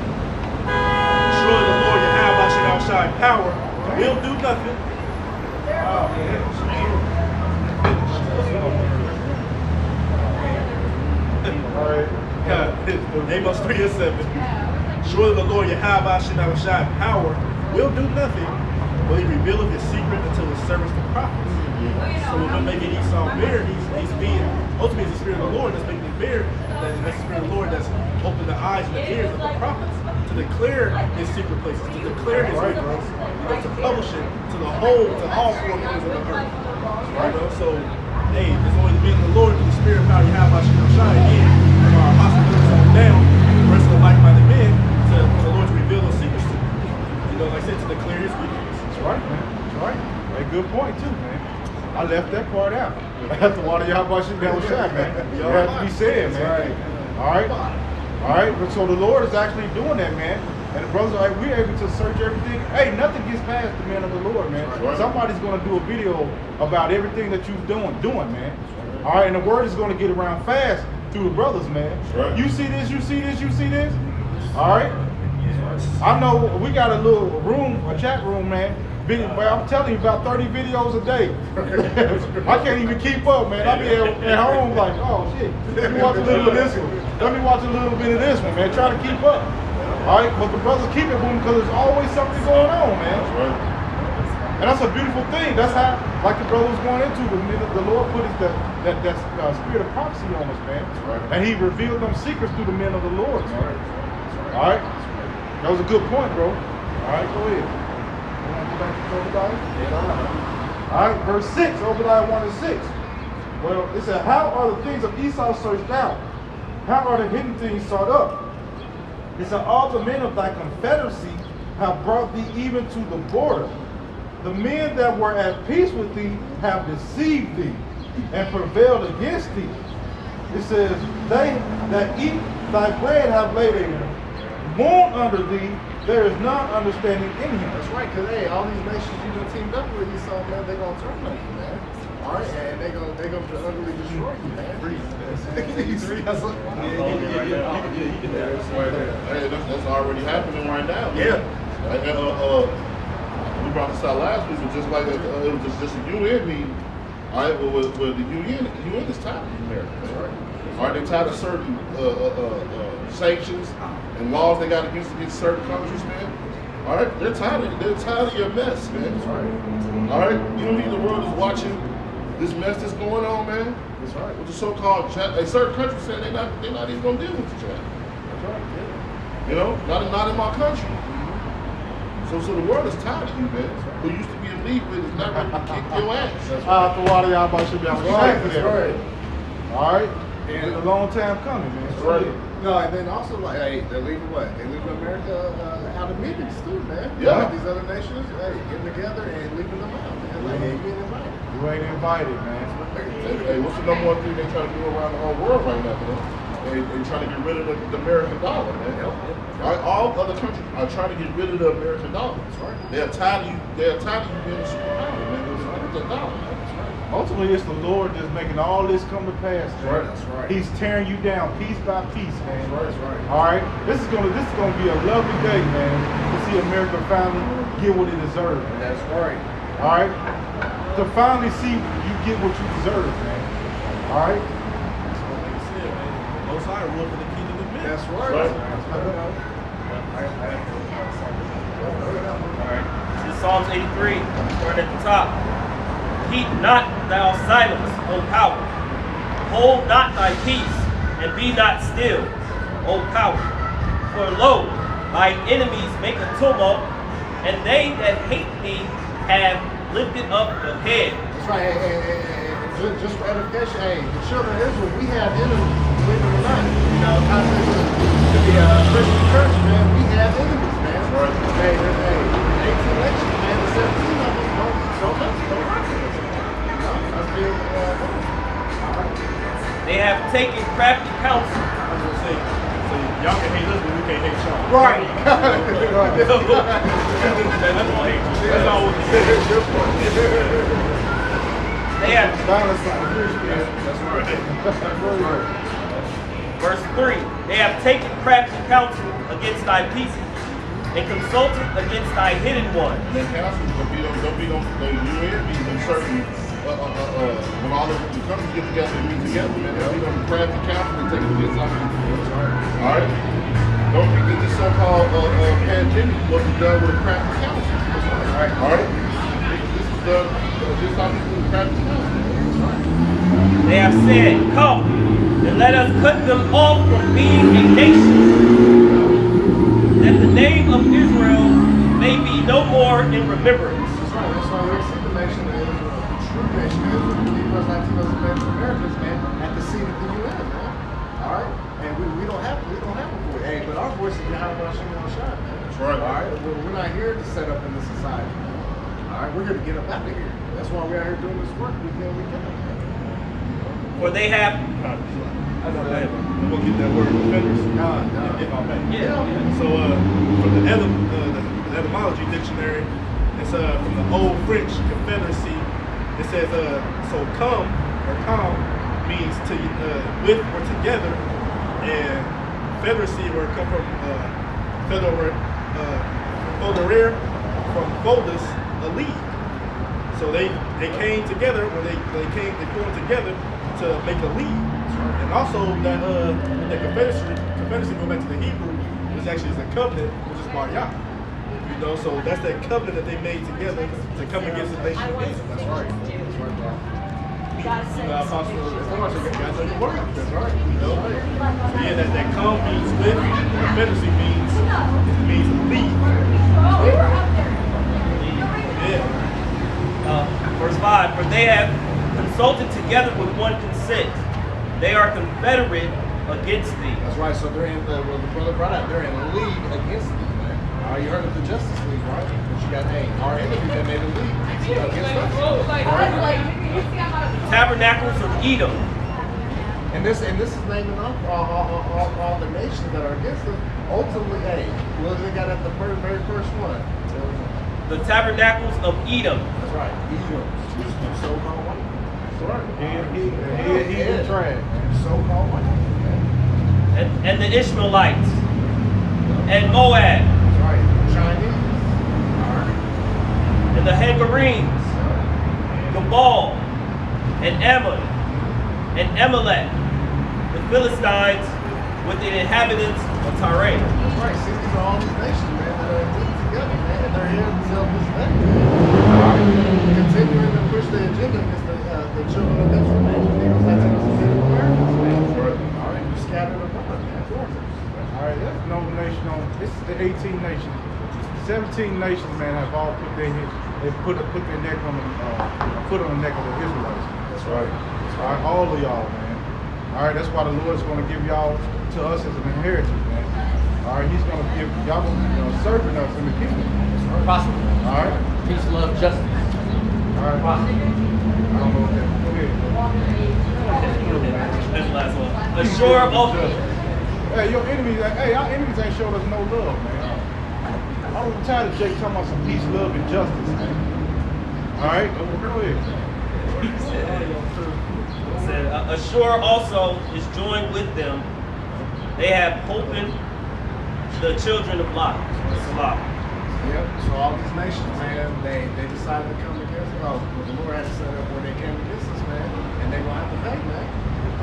Surely the Lord Yahweh shall outshine power, will do nothing. All right. Amos 3 and 7. Surely the Lord Yahweh shall outshine power, will do nothing, but he revealeth his secret until his servants the prophets. So when we're making Esau bare, he's being, ultimately it's the Spirit of the Lord that's making him bare, that's the Spirit of the Lord that's opening the eyes and the ears of the prophets to declare his secret places, to declare his weakness, to publish it to the whole, to all four corners of the earth. Right? So, hey, there's only the men of the Lord through the Spirit of power you have by shine again. Our hospitals are down, the rest of the like-minded men, for the Lord to reveal those secrets to them. You know, like I said, to declare his weakness. That's right, man. That's right. Hey, good point, too, man. I left that part out. That's the water y'all about should be able to shot, man. It has to be said, man. Right. All right? All right? But so the Lord is actually doing that, man. And the brothers are like, we're able to search everything. Hey, nothing gets past the men of the Lord, man. Right. Somebody's going to do a video about everything that you're doing, man. All right? And the word is going to get around fast through the brothers, man. Right. You see this, you see this, you see this? All right? I know we got a little room, a chat room, man. I'm telling you, about 30 videos a day. I can't even keep up, man. I be at home like, oh shit. Let me watch a little of this one. Let me watch a little bit of this one, man. Trying to keep up. All right, but the brothers keep it moving because there's always something going on, man. That's right. And that's a beautiful thing. That's how, like the brother was going into, the Lord put that spirit of prophecy on us, man. Right. And he revealed them secrets through the men of the Lord, man. All right? That was a good point, bro. All right, go ahead. You want to go back to Obadiah? Yeah. All right, verse 6, Obadiah 1 and 6. Well, it said, how are the things of Esau searched out? How are the hidden things sought up? It said, all the men of thy confederacy have brought thee even to the border. The men that were at peace with thee have deceived thee and prevailed against thee. It says, they that eat thy bread have laid a wound under thee. There is none understanding in him. That's right, because hey, all these nations you done teamed up with, you saw, man, they're gonna turn on you, man. All right, and they're gonna utterly destroy you, man. You see, that's what Hey, that's already happening right now. Yeah. We brought this out last week, it was just like it was just a UN meeting. All right, well, the UN is tired of America. All right, they're tired of certain sanctions and laws they got against certain countries, man. All right, they're tired of your mess, man. All right, you don't think the world is watching this mess that's going on, man? That's right. With the so-called certain countries saying they're not even gonna deal with each other. That's right, yeah. You know, not in my country. So the world is tired of you, man. Who used to be a league with is not ready to kick your ass. The water y'all about should be able to Right, for that's that. right. All right? And a long time coming, man. That's right. No, and then also like, hey, they're leaving what? They're leaving America out of meetings too, man. Yeah. Like these other nations, hey, getting together and leaving them out, man. Like, hey, you ain't invited. You ain't invited, man. Hey, what's the number one thing they trying to do around the whole world right now, man? They trying to get rid of the American dollar, man. All other countries are trying to get rid of the American dollar. That's right. They're tired of you being a superpower, man. With the dollar, man. Ultimately, it's the Lord that's making all this come to pass. Man. That's right. He's tearing you down piece by piece, man. That's right. All right. This is gonna be a lovely day, man, to see America finally get what it deserves. Man. That's right. All right. To finally see you get what you deserve, man. All right. Like I said, man, Most High rule for the kingdom of men. That's right. Alright. This is Psalms 83, starting at the top. Keep not thou silence, O power. Hold not thy peace, and be not still, O power. For lo, thine enemies make a tumult, and they that hate thee have lifted up the head. That's right. Hey, just for edification, hey, the children of Israel, we have enemies, believe it or not. You know, to the Christian church, man, we have enemies, man. Hey, 18 elections, man, the 17 of them don't rock with us. You know, I feel, They have taken crafty counsel. I was gonna say, so y'all can hate us, but we can't hate y'all. right. That's all hate you. That's all what They have, Balance on the Christian. That's right. verse 3, they have taken crafty counsel against thy people, and consulted against thy hidden one. And then council, don't be certain when all of the countries get together and meet together, man. They'll be on the crafty council and take it against our people. All right? Don't think that this so-called pandemic wasn't done with a crafty council. All right? This is done just how people do crafty council. They have said, come, and let us cut them off from being a nation, that the name of Israel may be no more in remembrance. That's right. That's why we see the nation of Israel, the true nation of Israel, the Negroes, Latinos, and Native Americans, man, at the seat of the UN, man. All right, and we don't have a voice. Hey, but our voice is behind our shine, man. That's right. All right, we're not here to set up in this society. Man. All right, we're here to get up out of here. That's why we're out here doing this work week in, week out. For they have, I'm gonna get that word defenders, if I may. yeah. So from the etymology dictionary, it's from the Old French Confederacy. It says so come or com means to with or together, and Confederacy where it come from federer from folders, a league. So they came together when they formed together to make a league. And also that the Confederacy go back to the Hebrew, which actually is a covenant, which is Maryah. You know, so that's that covenant that they made together to come against the nation of Israel. That's right. That's right, bro. Apostle, you guys know your word. That's right. You know, so yeah, that come means with, Confederacy means league. Yeah. Verse 5, for they have consulted together with one consent. They are confederate against thee. That's right. So they're in the brother brought out. They're in league against thee, man. You heard of the Justice League, right? But you got our enemy that made a league against us. The tabernacles of Edom. And this is naming off all the nations that are against us. Ultimately, what they got at the very first one? The tabernacles of Edom. That's right. Edom. So-called white. That's right. He's trash. So-called white. And the Ishmaelites. And Moab. That's right. Chinese. All right. And the Hagarenes. Gabal. And Ammon. And Amalek. The Philistines with the inhabitants of Tyre. That's right. See, these are all these nations, man, that are linked together, man, and they're here until this day. Continuing to push the agenda against the children of Israel, man, the Negroes, Latinos, and Native Americans, man. All right, you scattered abroad, man. All right, that's no nation on. This is the 18 nations. 17 nations, man, have all put their neck on the foot on the neck of the Israelites. That's right. All right, all of y'all, man. All right, that's why the Lord's going to give y'all to us as an inheritance, man. All right, He's going to give y'all, serving us in the kingdom. Possible. All right. Peace, love, justice. All right. Possible. I don't know what that. Go ahead. That's the last one. A sure oath. Hey, your enemies, our enemies ain't showed us no love, man. I'm tired of Jake talking about some peace, love, and justice, man. All right, go ahead. He said, Ashur also is joined with them. They have Hopen, the children of Lot. Salah. Yep. So all these nations, man, they decided to come against us. Oh, well, the Lord had to set up where they came against us, man, and they gonna have to pay, man.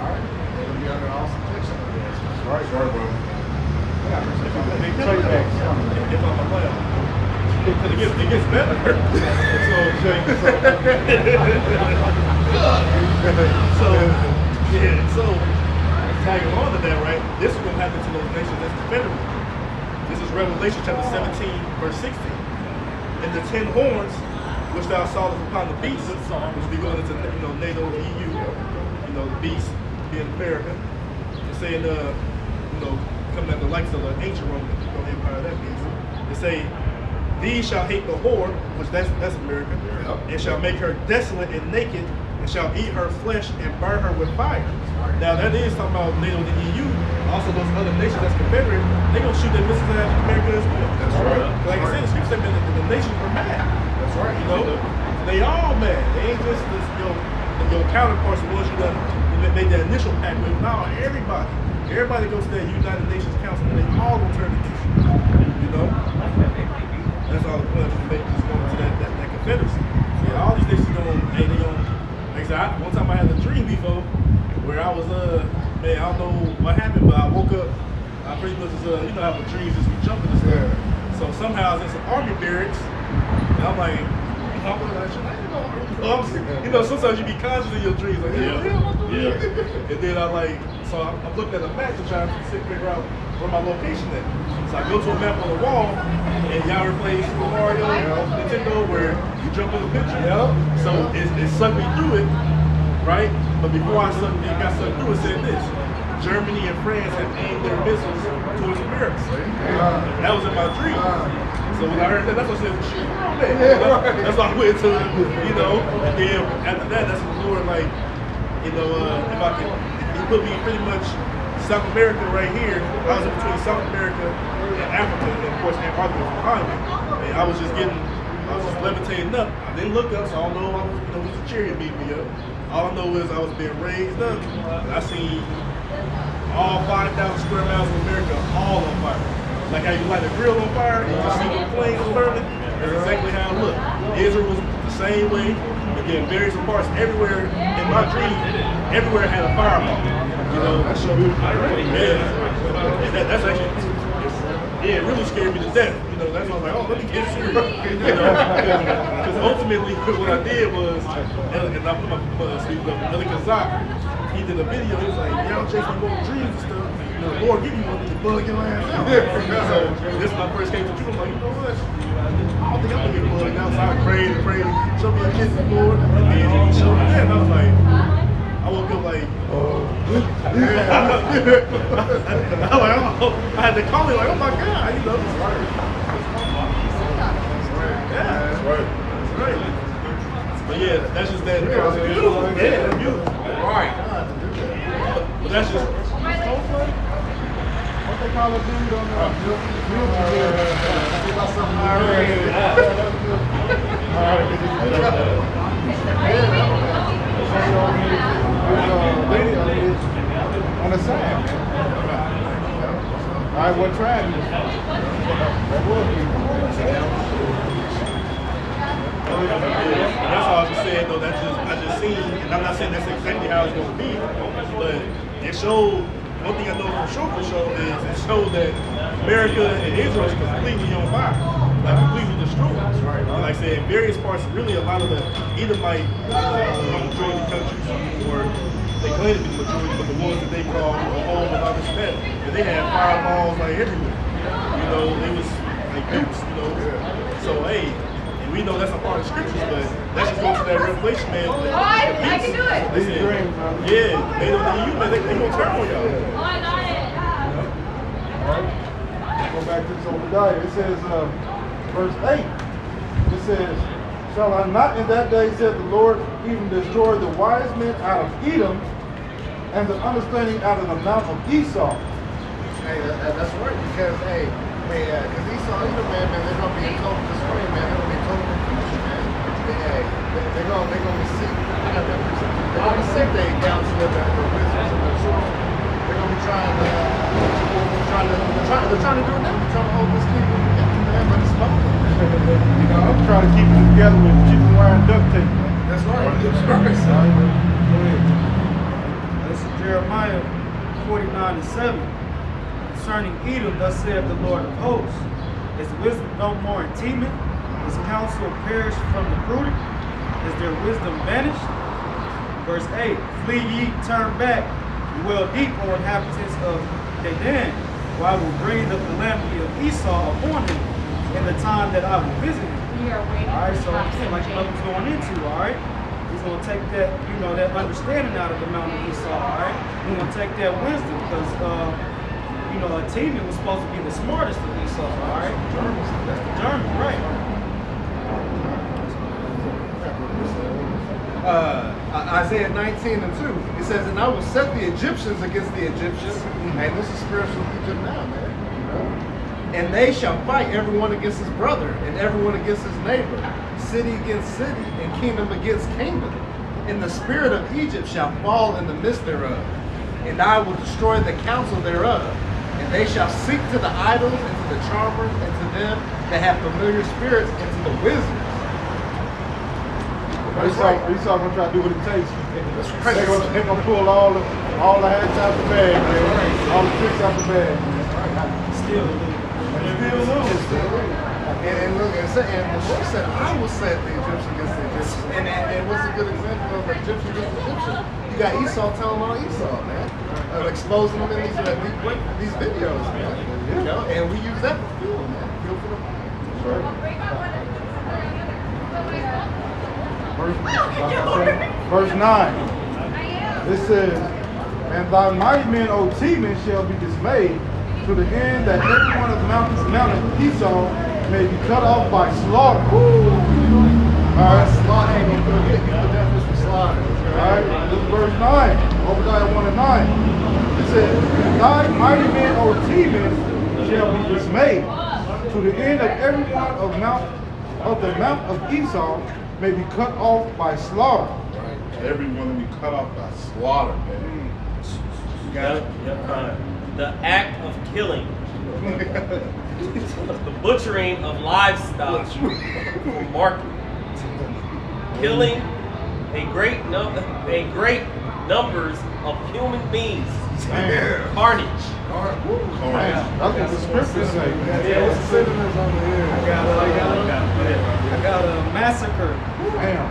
All right, they're gonna be under all subjection of this. Right, bro. Big paybacks coming. If I'm a player. It gets better. So tagging on to that, right? This is gonna happen to those nations that's confederate. This is Revelation chapter 17, verse 16. And the 10 horns which thou sawest upon the beast, which be going into NATO, EU, the beast being America, and saying coming at the likes of the ancient Roman Empire, that beast. They say, these shall hate the whore, which that's America, and shall make her desolate and naked, and shall eat her flesh and burn her with fire. Now that is talking about NATO and the EU. Also those other nations that's confederate, they gonna shoot their missiles at America as well. That's right. Like I said, the scripture said the nations were mad. That's right. They all mad. They ain't just your counterparts, the ones you made that initial pact with. No, everybody goes to that United Nations Council, and they all gonna turn against you. That's all the point of make just going to that confederacy. Yeah, all these nations they like I said, one time I had a dream before where I was man, I don't know what happened, but I woke up. I pretty much was how the dreams just be jumping and stuff. So somehow I was in some army barracks, and I'm like, sometimes you be conscious of your dreams, like, yeah. And then I'm looking at a map to try to figure out where my location is. So I go to a map on the wall, and y'all ever play Super Mario, Nintendo, where you jump in the picture. So it sucked me through it, right? But before got sucked through, it said this: Germany and France have aimed their missiles towards America. That was in my dream. So when I heard that, that's what I said, shit, man. That's why I went to, and then after that, that's when the Lord, if he put me pretty much South America right here. I was in between South America and Africa, and of course Antarctica was behind me. And I was just levitating up. I didn't look up, so I don't know if it was a chariot beat me up. All I know is I was being raised up. I seen all 5,000 square miles of America all on fire. Like how you light a grill on fire and you just see the flames burning. That's exactly how it looked. Israel was the same way. Again, various parts everywhere in my dream, everywhere had a fireball. That's so that's actually, it really scared me to death. That's why I was like, let me get serious. Because ultimately, what I did was, and I put my speaker up, Eli Kazak, he did a video. He was like, y'all chasing my dreams and stuff. The Lord give you one to bug your ass out. So this is my first came to truth. I'm like, you know what? I don't think I'm gonna get bugged out. So I prayed, show me a kiss, Lord. And then he showed me that, and I was like, I woke up like, I had to call him like, oh my God, That's right. Yeah, that's right. That's right. But yeah, that's just that. It's beautiful. Yeah, that's beautiful. Right. But that's just. What they call a dude on on the side, man. All right, what tribe is that? That's all I was saying though. I just seen, and I'm not saying that's exactly how it's gonna be, but it showed. One thing I know for sure is it showed that America and Israel is completely on fire, completely destroyed. Right. And like I said, in various parts, really a lot of the Edomite majority countries, or they claim to be the majority, but the ones that they call home of all respect, and they had fireballs everywhere. They was like dukes. So hey. We know that's a part of scriptures, but let's just go to that Revelation, man. I can do it. They said, yeah, they don't need you, man. They gonna turn on y'all. I got it. All right. Go back to this Obadiah. It says, verse 8. It says, shall I not in that day, said the Lord, even destroy the wise men out of Edom, and the understanding out of the mount of Esau? Hey, that's right, because because Esau, man, they're gonna be in total disarray, man. They're gonna be in total confusion, man. they're gonna seek. I got that perception. They're gonna seek their counsel of the wizards and the sorcerers. They're gonna be trying to do it now. They're trying to hold this kingdom together, man, but it's falling. You know, I'm trying to keep it together with chicken wire and duct tape, man. That's right. This is Jeremiah 49:7. Concerning Edom, thus saith the Lord of hosts, is wisdom no more in Teman? Is counsel perished from the prudent? Is their wisdom vanished? Verse 8, flee ye, turn back, dwell deep, O inhabitants of Dedan, for I will bring the calamity of Esau upon him in the time that I will visit him. We are waiting. All right, so for Thompson like James. what was going into, all right? He's gonna take that, you know, that understanding out of the mountain of Esau, all right? He's gonna take that wisdom, because, you know, a team was supposed to be the smartest of Esau, all right? That's the German, right? Isaiah 19:2. It says, and I will set the Egyptians against the Egyptians. And this is spiritual Egypt now, man. You know? And they shall fight everyone against his brother, and everyone against his neighbor, city against city, and kingdom against kingdom. And the spirit of Egypt shall fall in the midst thereof, and I will destroy the counsel thereof. And they shall seek to the idols, and to the charmers, and to them that have familiar spirits, and to the wizards. Esau gonna try to do what it takes. right. They're gonna pull all the hats out the bag, man. All the tricks out the bag, man. Still lose. And look, and the Lord said, I will set the Egyptians against the Egyptians. And what's a good example of Egyptian against Egyptian? You got Esau telling on Esau, man. Exposing them in these videos, man. You know, and we use that for fuel, man. Fuel for the Verse 9. It says, and thy mighty men, O Teman, shall be dismayed, to the end that every one of the mountain Esau may be cut off by slaughter. Alright, slaughter ain't gonna put the definition for slaughter. alright, this is verse 9. Obadiah 1 and 9. It says, and thy mighty men, O Teman, shall be dismayed, to the end that every one of the mount of Esau may be cut off by slaughter. Everyone will be cut off by slaughter, man. You got it? Yep. The act of killing, the butchering of livestock for market, killing a great numbers of human beings, carnage. Man, that's what the scriptures say, man. Yeah, what's the Sentiments on the air. I got a massacre, Damn.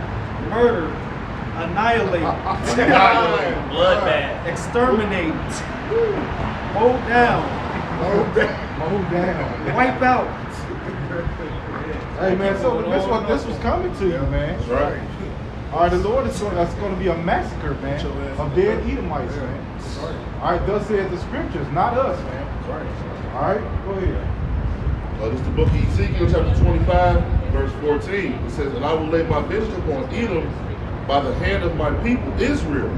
murder, annihilate, Bloodbath. exterminate, mow down, Mow down. wipe out. Hey, man, so this was coming to you, man. That's right. All right, the Lord is that's going to be a massacre, man, of dead Edomites, man. All right, thus said the scriptures, not us, man. All right, go ahead. This is the book of Ezekiel, chapter 25, verse 14. It says, and I will lay my vengeance upon Edom by the hand of my people Israel,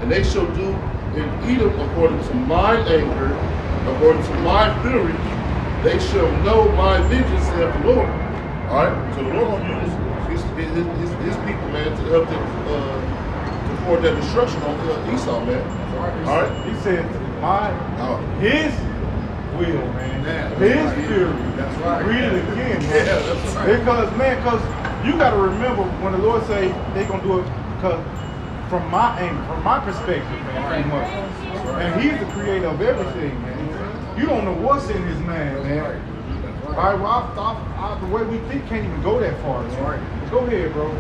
and they shall do in Edom according to mine anger, according to my fury. They shall know my vengeance, saith the Lord. All right, so the Lord will use his people, man, to help them to forward that destruction on Esau, man. All right. He said, his will, man. His fury. That's right. Read it again, man. Yeah, that's right. Because you got to remember when the Lord say they're going to do it, because from my aim, from my perspective, man, pretty much. And he's the creator of everything, man. You don't know what's in his man, man. All right, well, the way we think can't even go that far. That's right. Go ahead, bro.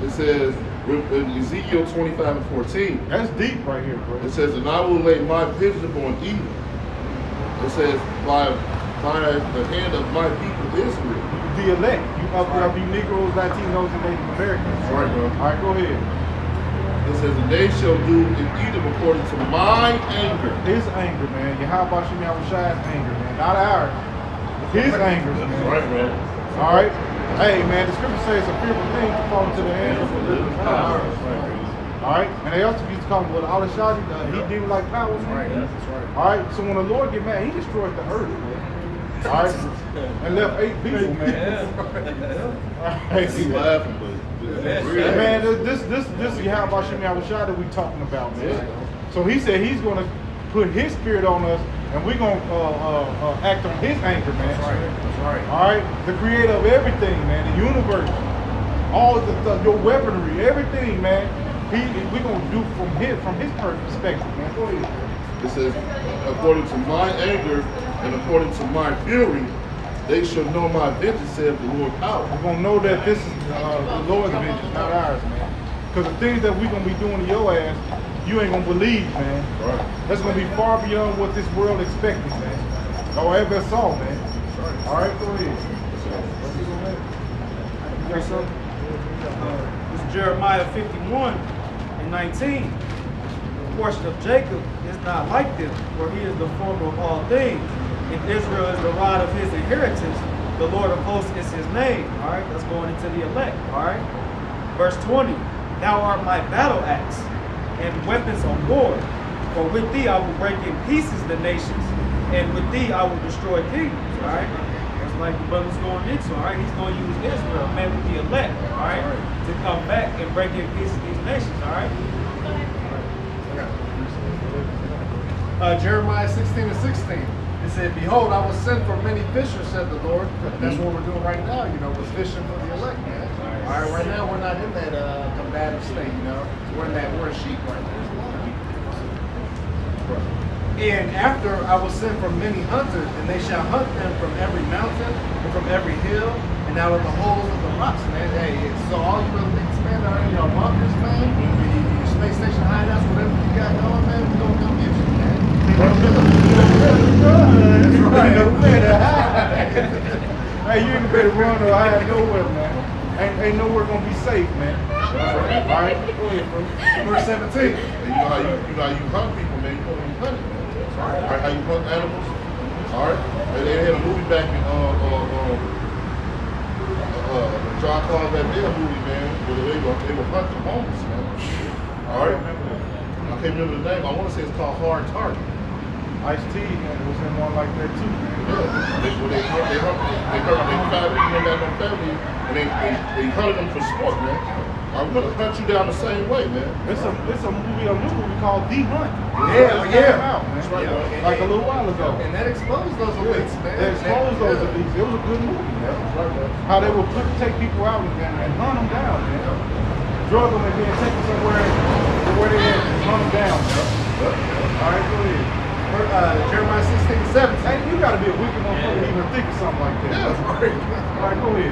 It says in Ezekiel 25 and 14. That's deep right here, bro. It says, and I will lay my vengeance upon Edom. It says, by the hand of my people Israel. The elect. You Negroes, Latinos, and Native Americans. That's right, bro. All right, go ahead. It says, and they shall do in Edom according to my anger. His anger, man. Yahweh Shem Yahweh's anger, man. Not ours. His anger, man. That's right, bro. All right. Hey, man, the scripture says it's a fearful thing to fall into the hands of the living power. All right. And they also used to call him, well, Al-Shadi, he demon like powers. Right, that's right. All right. So when the Lord get mad, he destroys the earth, man. All right, and left 8 people, man. All right. He's laughing, but Man, this Yahweh Shem Yahushua that we talking about, man. So he said he's going to put his spirit on us, and we're going to act on his anger, man. That's right. All right, the creator of everything, man, the universe, all of the stuff, your weaponry, everything, man. We're going to do from his perspective, man. Go ahead. it says, according to my anger and according to my fury, they shall know my vengeance, saith the Lord power. We're going to know that this is the Lord's vengeance, not ours, man. Because the things that we're going to be doing to your ass, you ain't going to believe, man. Right. That's going to be far beyond what this world expected, man. Or ever saw, man. All right, go ahead. You got something? This is Jeremiah 51 and 19. The portion of Jacob is not like them, for he is the former of all things. And Israel is the rod of his inheritance. The Lord of hosts is his name. All right, that's going into the elect. All right. Verse 20. Thou art my battle axe and weapons of war. For with thee I will break in pieces the nations, and with thee I will destroy kingdoms. All right. That's like the brother's going into. All right. He's going to use Israel, man, with the elect. All right. To come back and break in pieces these nations. All right. Jeremiah 16 and 16. It said, behold, I will send for many fishers, said the Lord. That's what we're doing right now, you know, we're fishing for the elect, man. All right, right now we're not in that combative state, you know. We're a sheep right now. And after I will send for many hunters, and they shall hunt them from every mountain and from every hill and out of the holes of the rocks, man. Hey, so all you little things, man, that are in your bunkers, man, your space station hideouts, whatever you got going, man, we're gonna come get you, man. That's right. Hey, you ain't better run or hide nowhere, man. Ain't nowhere gonna be safe, man. All right, go ahead, bro. Verse 17. And you know how you hunt people, man. You know how you hunt it, man. All right, how you hunt animals. All right. And they had a movie back in John Claude Van Damme movie, man, where they were hunting homeless, man. All right. I can't remember the name. I want to say it's called Hard Target. Ice-T was in one like that too, man. Yeah, they tried to bring back no family, and they hunted them for sport, man. I'm gonna hunt you down the same way, man. It's a new movie called The Hunt. Yeah, It yeah. came out, man. That's right. Like a little while ago. And that exposed those elites, man. They exposed those elites. It was a good movie, man. How they would take people out and hunt them down, man. Drug them and then take them somewhere where they had and hunt them down. All right, go ahead. Jeremiah 16 and 17. Hey, you gotta be a wicked motherfucker to even think of something like that. Yeah, that's right. All right, go ahead.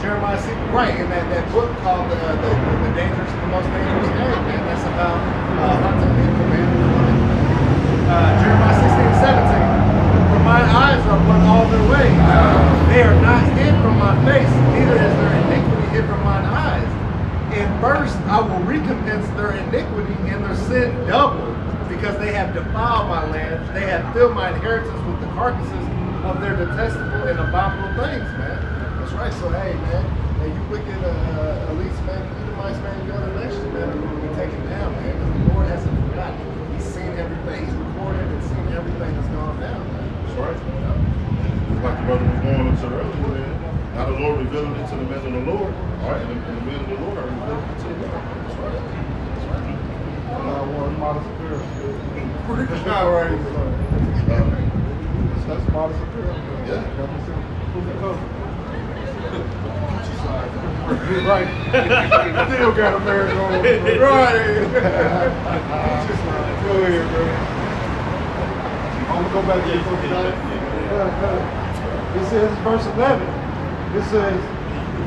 Jeremiah 6, right, and that book called the most dangerous game, man. That's about hunting people, man. Jeremiah 16 and 17. For my eyes are upon all their ways. They are not hid from my face, neither is their iniquity hid from mine eyes. And first I will recompense their iniquity and their sin double, because they have defiled my land. They have filled my inheritance with the carcasses of their detestable and abominable things, man. That's right. So, hey, man, hey, you wicked elites, man, Edomites, man, you other nations, man, we're going to be taken down, man, because the Lord hasn't forgotten. He's seen everything. He's recorded and seen everything that's gone down, man. That's right. Like the brother was going into earlier, man. Now the Lord revealing it to the men of the Lord. All right, and the men of the Lord are revealing it to the Lord. That's right. One model superior. All right. That's model superior. Yeah. Who's the cousin? Right. Still got a marriage on. Right. Go ahead, bro. I'm gonna go back to this says verse 11. This says,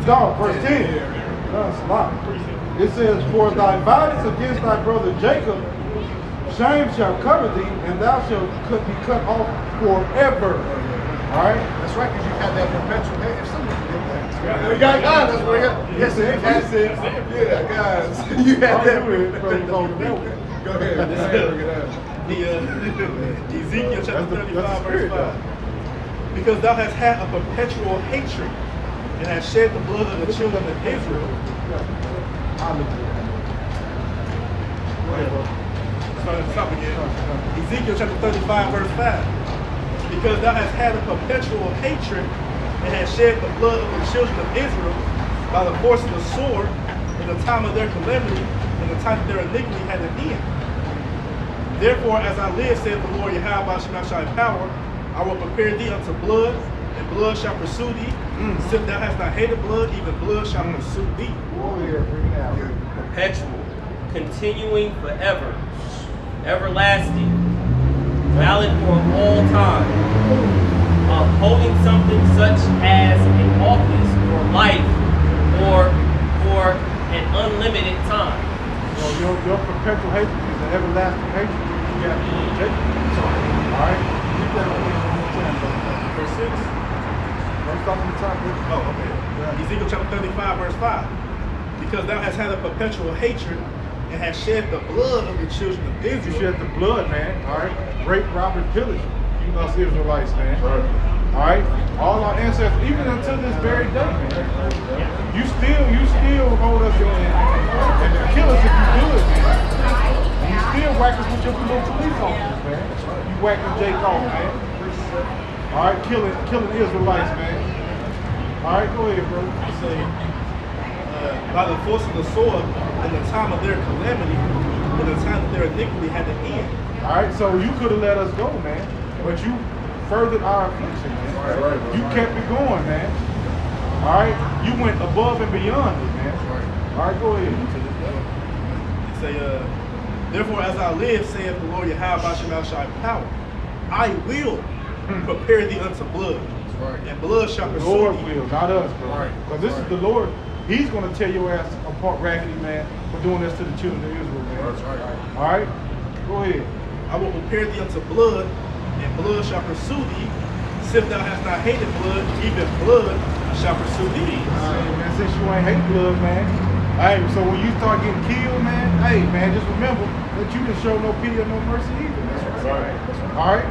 dog, verse 10. That's a lot. It says, for thy violence against thy brother Jacob, shame shall cover thee, and thou shalt be cut off forever. All right? That's right, because you got that perpetual hate. If somebody did that, you got God. That's what you got. Yes, that's it. Yeah, guys. You had that. Go ahead. Ezekiel chapter 35, verse 5. Because thou hast had a perpetual hatred and hast shed the blood of the children of Israel. Start again. Ezekiel chapter 35, verse 5. because thou hast had a perpetual hatred and hast shed the blood of the children of Israel by the force of the sword in the time of their calamity and the time that their iniquity had an end. Therefore, as I live, saith the Lord Yahweh Shemashai power, I will prepare thee unto blood, and blood shall pursue thee. Since thou hast not hated blood, even blood shall pursue thee. Perpetual, continuing forever, everlasting, valid for all time, holding something such as an office or life or for an unlimited time. So your perpetual hatred is an everlasting hatred. You got Jacob. Alright? Read that on Verse 6. First off the top. Oh, okay. Ezekiel chapter 35, verse 5. Because thou hast had a perpetual hatred and hast shed the blood of the children of You Israel. shed the blood, man. Alright? Rape, rob, and pillage. You us Israelites, man. Alright? All our ancestors, even until this very day, man. You still hold us and kill us if you do it, man. And you still whack us with your little police officers, man. You whacking Jake off, man. Alright, killing Israelites, man. Alright, go ahead, bro. It say, by the force of the sword in the time of their calamity, in the time that their iniquity had to end. Alright, so you could have let us go, man. But you furthered our affliction, man. You kept it going, man. Alright? You went above and beyond it, man. Alright, go ahead. It say, therefore as I live, saith the Lord Yahweh Shemashai power, I will prepare thee unto blood, and blood shall The pursue Lord thee. will, not us, bro. Because this is the Lord. He's going to tear your ass apart, raggedy, man, for doing this to the children of Israel, man. Alright? Go ahead. I will prepare thee unto blood, and blood shall pursue thee. Since thou hast not hated blood, even blood shall pursue thee. Man, since you ain't hate blood, man. Hey, so when you start getting killed, man, hey, man, just remember that you can show no pity or no mercy either. Alright?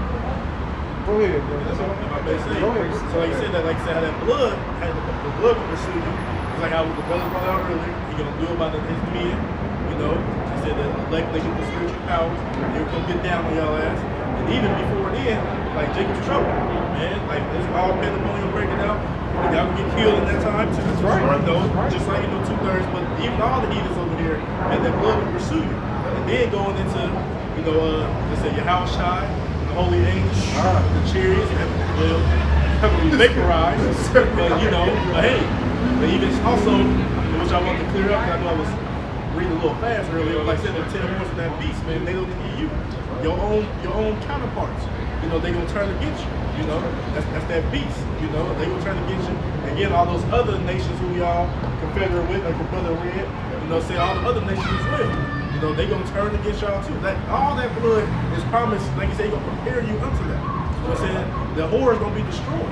Go ahead, bro. Go ahead. So like you said that, like you said, how that blood, how the blood will pursue you. It's like how the brother brought out earlier. He gonna do it by his men, you know. He said that elect they get the spiritual powers, they're gonna get down on y'all ass. And even before then, like Jacob's trouble, man, like it's all pandemonium breaking out. And y'all can get killed in that time too. That's right. You know, just like 2/3, but even all the heathens over here, and that blood will pursue you. And then going into, let's say your house shy, the holy angels, the chariots, and heavily vaporized. But hey, but even also, which I want to clear up, because I know I was reading a little fast earlier, like I said, the 10 horns of that beast, man, they don't need you. Your own counterparts, they gonna turn against you. That's that beast. They gonna turn against you. Again, all those other nations who y'all confederate with, like your brother read, say all the other nations as well. They gonna turn against y'all too. All that blood is promised, like you say, gonna prepare you unto that. You know what I'm saying? The whore is gonna be destroyed.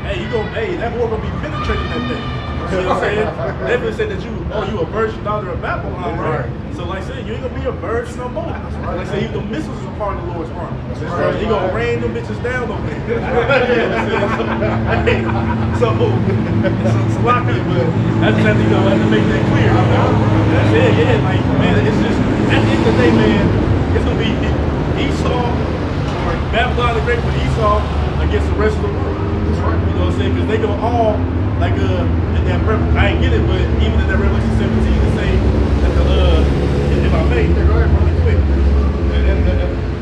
Hey, that whore gonna be penetrating that thing. You know what I'm saying? David said that you a virgin daughter of Babylon, right? So like I said, you ain't gonna be a virgin no more. Like I said, even the missiles is a part of the Lord's army. He gonna rain them bitches down over there. You know what I'm saying? So it's a lot of but I just have to make that clear. That's it, yeah. Like man, it's just at the end of the day, man, it's gonna be Esau or Babylon the Great with Esau against the rest of the world. You know what I'm saying? Because they go all like in that I ain't get it, but even in that Revelation 17 to say that if I may, go ahead really quick. And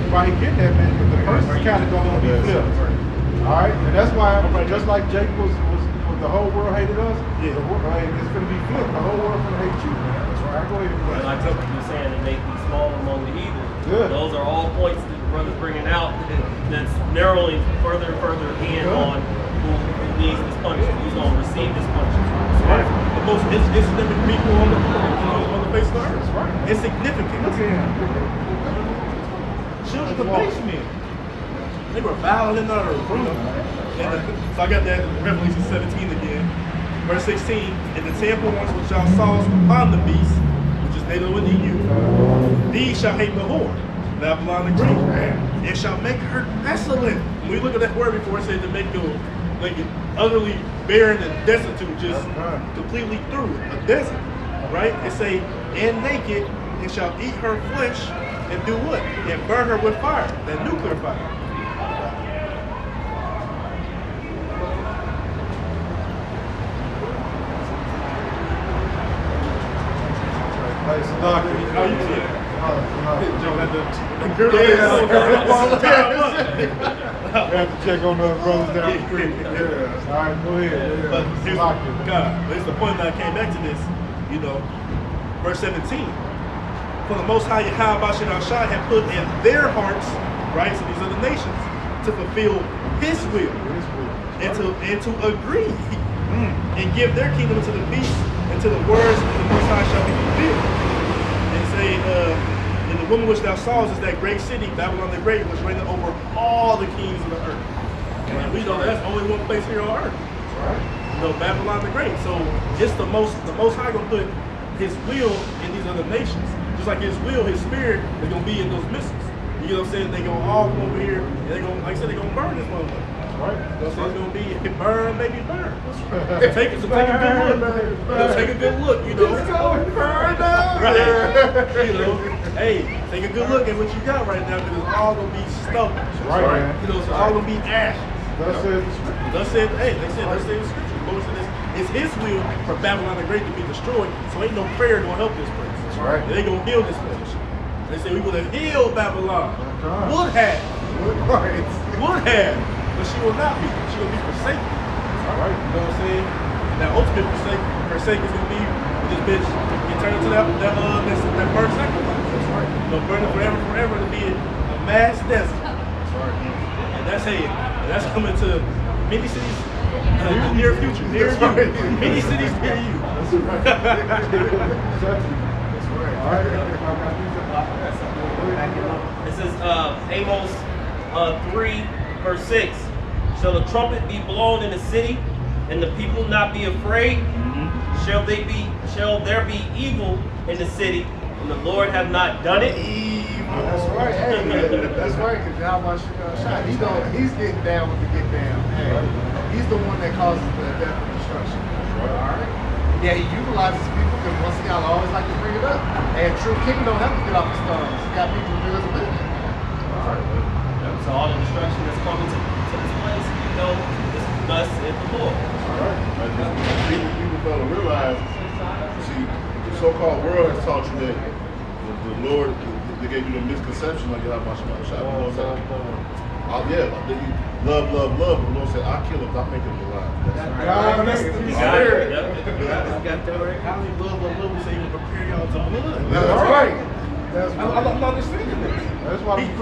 while he get that, man, the first is kind of going to be flipped. Alright? And that's why, just like Jacob was the whole world hated us, it's going to be flipped. The whole world going to hate you, man. That's right. Go ahead. And like you're saying, they make me small among the heathen. Good. Those are all points that the brother's bringing out that's narrowing further and further in on who needs this punishment, who's going to receive this punishment. Right. The most insignificant people on the face of the earth. Right. Insignificant. Children of the basement. They were bowing in the earth. So I got that in Revelation 17 again. Verse 16, and the 10 horns which thou sawest upon the beast, which is native within you, these shall hate the whore, Babylon the Great, and shall make her desolate. When we look at that word before, it said to make it utterly barren and destitute, just completely through a desert, right? It say, and naked, and shall eat her flesh, and do what? And burn her with fire, that nuclear fire. Hey, Salaki. Oh, you see it. Joe had the girl. We have to check on those brothers down the street. Yeah. All right, go ahead. But here's Salaki. God. But it's the point that I came back to this. You know, verse 17. For the Most High Yahweh Bashan Shai had put in their hearts, right? So these are the nations to fulfill His will and to agree and give their kingdom to the beast and to the words of the Most High shall be fulfilled. And say, and the woman which thou sawest is that great city, Babylon the Great, which reigneth over all the kings of the earth. And we know that's only one place here on earth. You know, Babylon the Great. So it's the most High gonna put His will in these other nations. Just like His will, His spirit is gonna be in those missiles. You know what I'm saying? They gonna all come over here and they gonna, like I said, they gonna burn this motherfucker. Right. You know what I'm saying? It's gonna be burn, maybe burn. Take a good look. Take a good look, you know. Burn down. Right. You know, hey, take a good look at what you got right now because it's all gonna be stubble. Right, man. You know, it's all gonna be ash. That's it. Thus said, hey, they said the scripture. Lord said this, it's His will for Babylon the Great to be destroyed, so ain't no prayer gonna help this place. That's right. They ain't gonna heal this place. They say we gonna heal Babylon. right. Would have. Right. Would have. But she will not be. She will be forsaken. All right. You know what I'm saying? That ultimate forsake is gonna be with this bitch get turned into that burnt sacrifice. That's right. You know, burning forever to be a mass desert. That's right. And that's coming to many cities in the near future. Near you. Right. Many cities near you. That's right. That's right. All right. It says Amos 3 verse 6. Shall a trumpet be blown in the city, and the people not be afraid? Shall there be evil in the city, and the Lord have not done it? That's right. Hey, that's right. Because Yahweh Shai, he's getting down with the get down. Hey, he's the one that causes the death and destruction. All right. Yeah, he utilizes people because once again, I always like to bring it up. And true king don't have to get off the stars. He got people to do his business. All right. So all the destruction that's coming to this place, you know, is thus saith the Lord. All right. People fail to realize, see, the so-called world has taught you that the Lord, they gave you the misconception like you have my shop. Yeah, love, but the Lord said, I'll kill him, I'll make him alive. That's the Spirit. Got that right. I only love, we say even prepare y'all to blood. That's right. That's I'm not understanding this. That's why the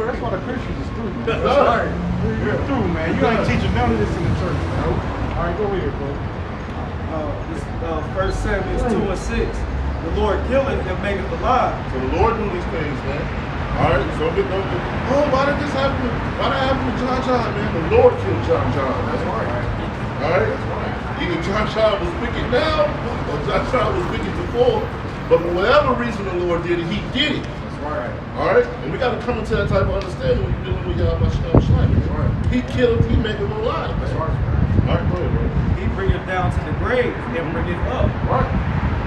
Christians is through, man. That's right. You're through, man. You ain't teaching none of this in the church, man. All right, go ahead, bro. This 1 Samuel 2 and 6. The Lord killeth and maketh alive. So the Lord do these things, man. All right, so don't get, why did this happen? Why did that happen to John, man? The Lord killed John. That's right. All right? That's right. Either John was wicked now, or John was wicked before, but for whatever reason the Lord did it, He did it. That's right. All right? And we got to come into that type of understanding when you're dealing with Yahweh Shai. Right. He killed him, He made him alive. That's right. All right, go ahead, bro. He bring it down to the grave and bring it up. Right.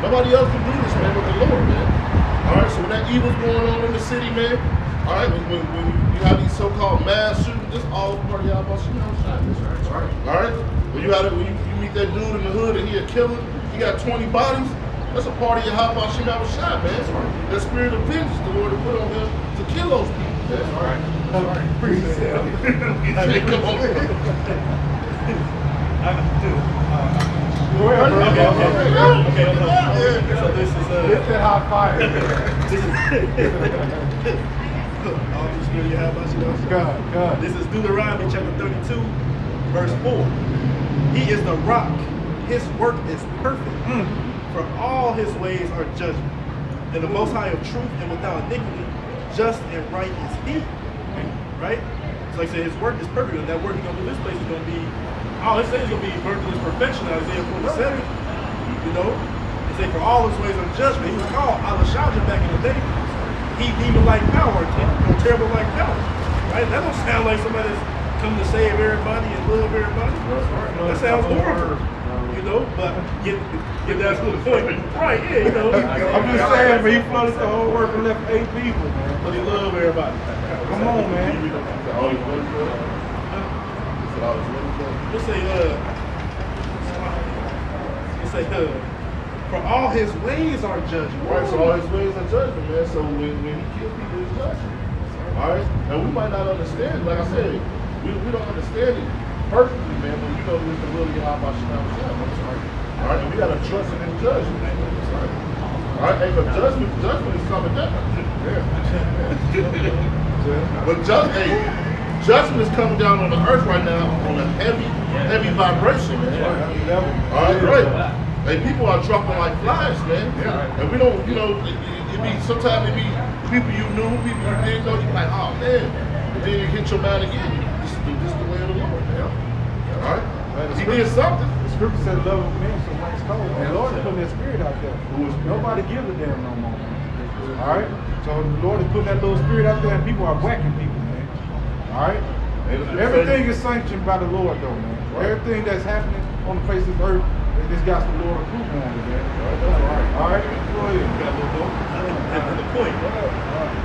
Nobody else can do this, man, but the Lord, man. All right, so when that evil's going on in the city, man, all right, when you have these so-called mass shootings, this all part of Yahweh Shai. That's right. All right? When you meet that dude in the hood and he a killer, he got 20 bodies, that's a part of your Yahweh Shai, man. That's right. That spirit of vengeance the Lord has put on him to kill those people. That's right. That's right. Come on. Go ahead, bro. Okay. So this is Get that hot fire. God. This is Deuteronomy chapter 32, verse 4. He is the rock. His work is perfect. For all his ways are judgment. And the Most High of truth and without iniquity, just and right is he. Right? So like I said, his work is perfect. And that work he's going to do this place is going to be, all it says is going to be burnt to his perfection, Isaiah 47. You know? It say for all his ways are judgment. He was called Alashajah back in the day. He demon like power, terrible like power. Right? That don't sound like somebody that's come to save everybody and love everybody. That sounds horrible. You know, but get down to the point. Right, yeah, you know. I'm just saying, man, he flooded the whole work and left 8 people, man. But he love everybody. Come on, man. Let's say For all his ways are judgment. Right, so all his ways are judgment, man. So when he kills people, it's judgment. Alright? Now we might not understand, like I said, we don't understand it perfectly, man, but we know it's the will of Yahweh Shem. Alright, and we gotta trust in his judgment. Alright, hey, but judgment is coming down. But judgment is coming down on the earth right now on a heavy vibration, man. Alright, right. Hey, people are dropping like flies, man. And we don't, you know, sometimes it be people you knew, people you didn't know, you be like, oh man. And then you hit your mind again. This is the way of the Lord, man. Alright? He did something. The scripture said love of men so wax cold. And the Lord is putting that spirit out there. Nobody gives a damn no more. Alright? So the Lord is putting that little spirit out there and people are whacking people, man. Alright? Everything is sanctioned by the Lord though, man. Everything that's happening on the face of the earth, it's got the Lord approval on it, man. Alright? Go ahead. Got a little more. And the point.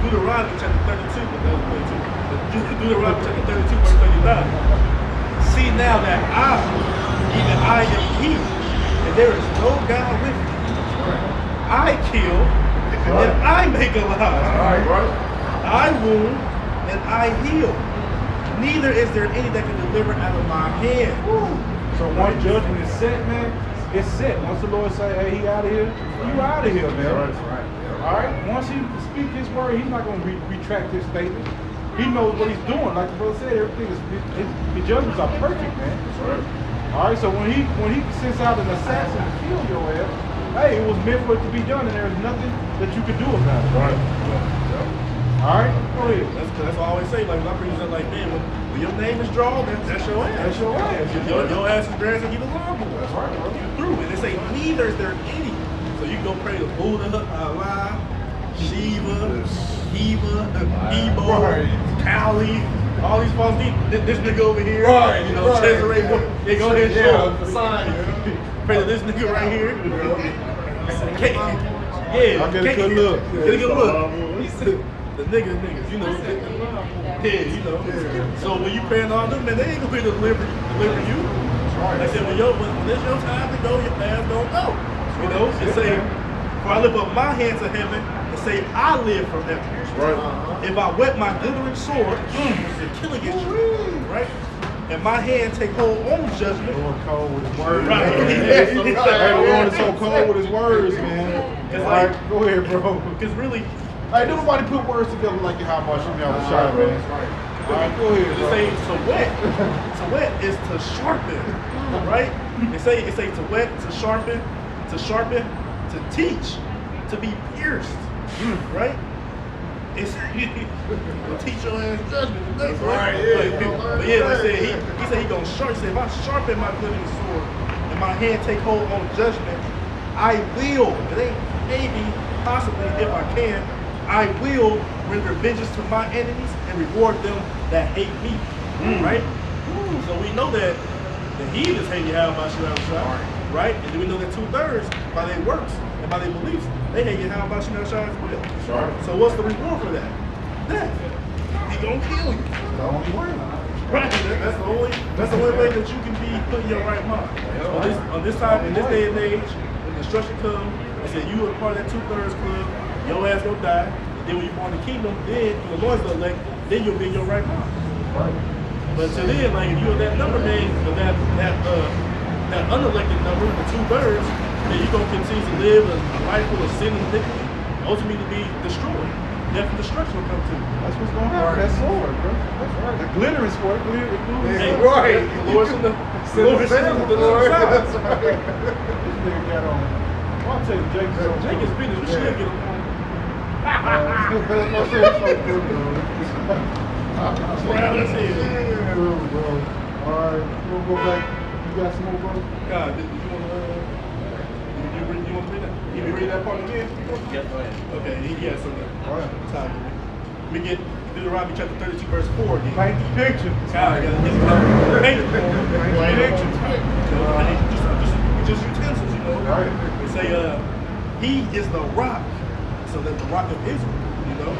Deuteronomy chapter 32, but that was point too. Deuteronomy chapter 32, verse 39. See now that even I am He, and there is no God with me. I kill, and I make alive. I wound, and I heal. Neither is there any that can deliver out of my hand. So once judgment is set, man, it's set. Once the Lord say, hey, he out of here, you out of here, man. Alright? Once he speak his word, he's not going to retract his statement. He knows what he's doing. Like the brother said, everything is, his judgments are perfect, man. Alright, so when he sends out an assassin to kill your ass, hey, it was meant for it to be done, and there's nothing that you can do about it. Alright? Go ahead. That's what I always say. Like when I preach that, like, man, when your name is drawn, that's your ass. That's your ass. Your ass is grass and he the lawnmower. That's right, bro. You through. And they say neither is there any. So you go pray to Buddha, Allah, Shiva, Heva, Ebo, Kali, all these false demons. This nigga over here, you know, Cesare, they go ahead and show the sign. Pray to this nigga right here. I'll get a good look. Get a good look. The niggas, you know. Yeah, you know. So when you praying all them, man, they ain't gonna be deliver you. They said, when it's your time to go, your ass don't go. You know, and say, for I lift up my hands to heaven and say, I live forever. Right. If I wet my glittering sword, the killing is right? And my hand take hold on judgment. Lord cold with his words. Right. Hey, the Lord is so cold with his words, man. It's All right, like, go ahead, bro. because really, Hey, don't nobody put words together like how much you know the shot, man. All right, go ahead, it bro. say to wet is to sharpen, right? It say to wet, to sharpen, to teach, to be pierced, right? It's to teach your ass judgment today, right? But yeah, they say he said he gonna sharpen. He said if I sharpen my glittering sword and my hand take hold on judgment, I will. It ain't maybe, possibly, if I can, I will render vengeance to my enemies and reward them that hate me. Right? So we know that the heathens hate Yahweh Shai, right? And then we know that 2/3 by their works and by their beliefs, they hate Yahweh Shai as well. So what's the reward for that? Death. He gonna kill you. The only way. Right. That's the only way that you can be put in your right mind. On this time, in this day and age, when destruction comes, they say you are part of that 2/3 club, your ass gonna die. And then when you're born in the kingdom, then when the Lord's the elect, then you'll be in your right mind. But until then, like if you're that number man, that unelected number, the 2/3, then you're gonna continue to live a life full of sin and iniquity, ultimately to be destroyed. Death and destruction will come to you. That's what's going to happen. That sword, bro. That's right. The glittering sword. Hey, right. The Lord's in the This nigga got on. Well, I'll tell you, Jacob's business, we should get him. Let's see. All right, we'll go back. You got some more, bro? God, did you want to read that? You read that part again? Yeah, go ahead. Okay, he has something. All right. Time. We get Deuteronomy chapter 32, verse 4 again. Paint the picture. God, paint it. Paint the picture. Just utensils, you know. Right. They say, he is the rock. So that's the rock of Israel, you know.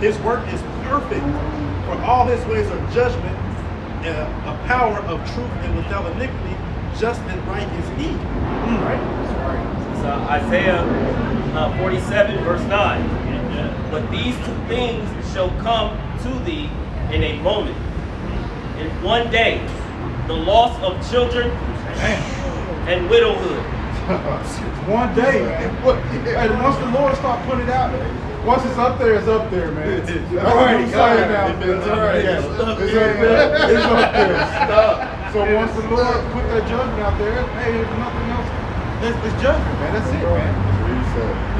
His work is perfect. For all his ways are judgment, a power of truth and without iniquity, just and right is he. Right? That's right. Isaiah 47, verse 9. But these two things shall come to thee in a moment. In one day, the loss of children and widowhood. One day, man. Hey, once the Lord start putting it out, once it's up there, man. That's what I'm saying now. It's all right. Yeah. It's up there. It's up there. So once the Lord put that judgment out there, hey, there's nothing else. It's judgment, man. That's it, man.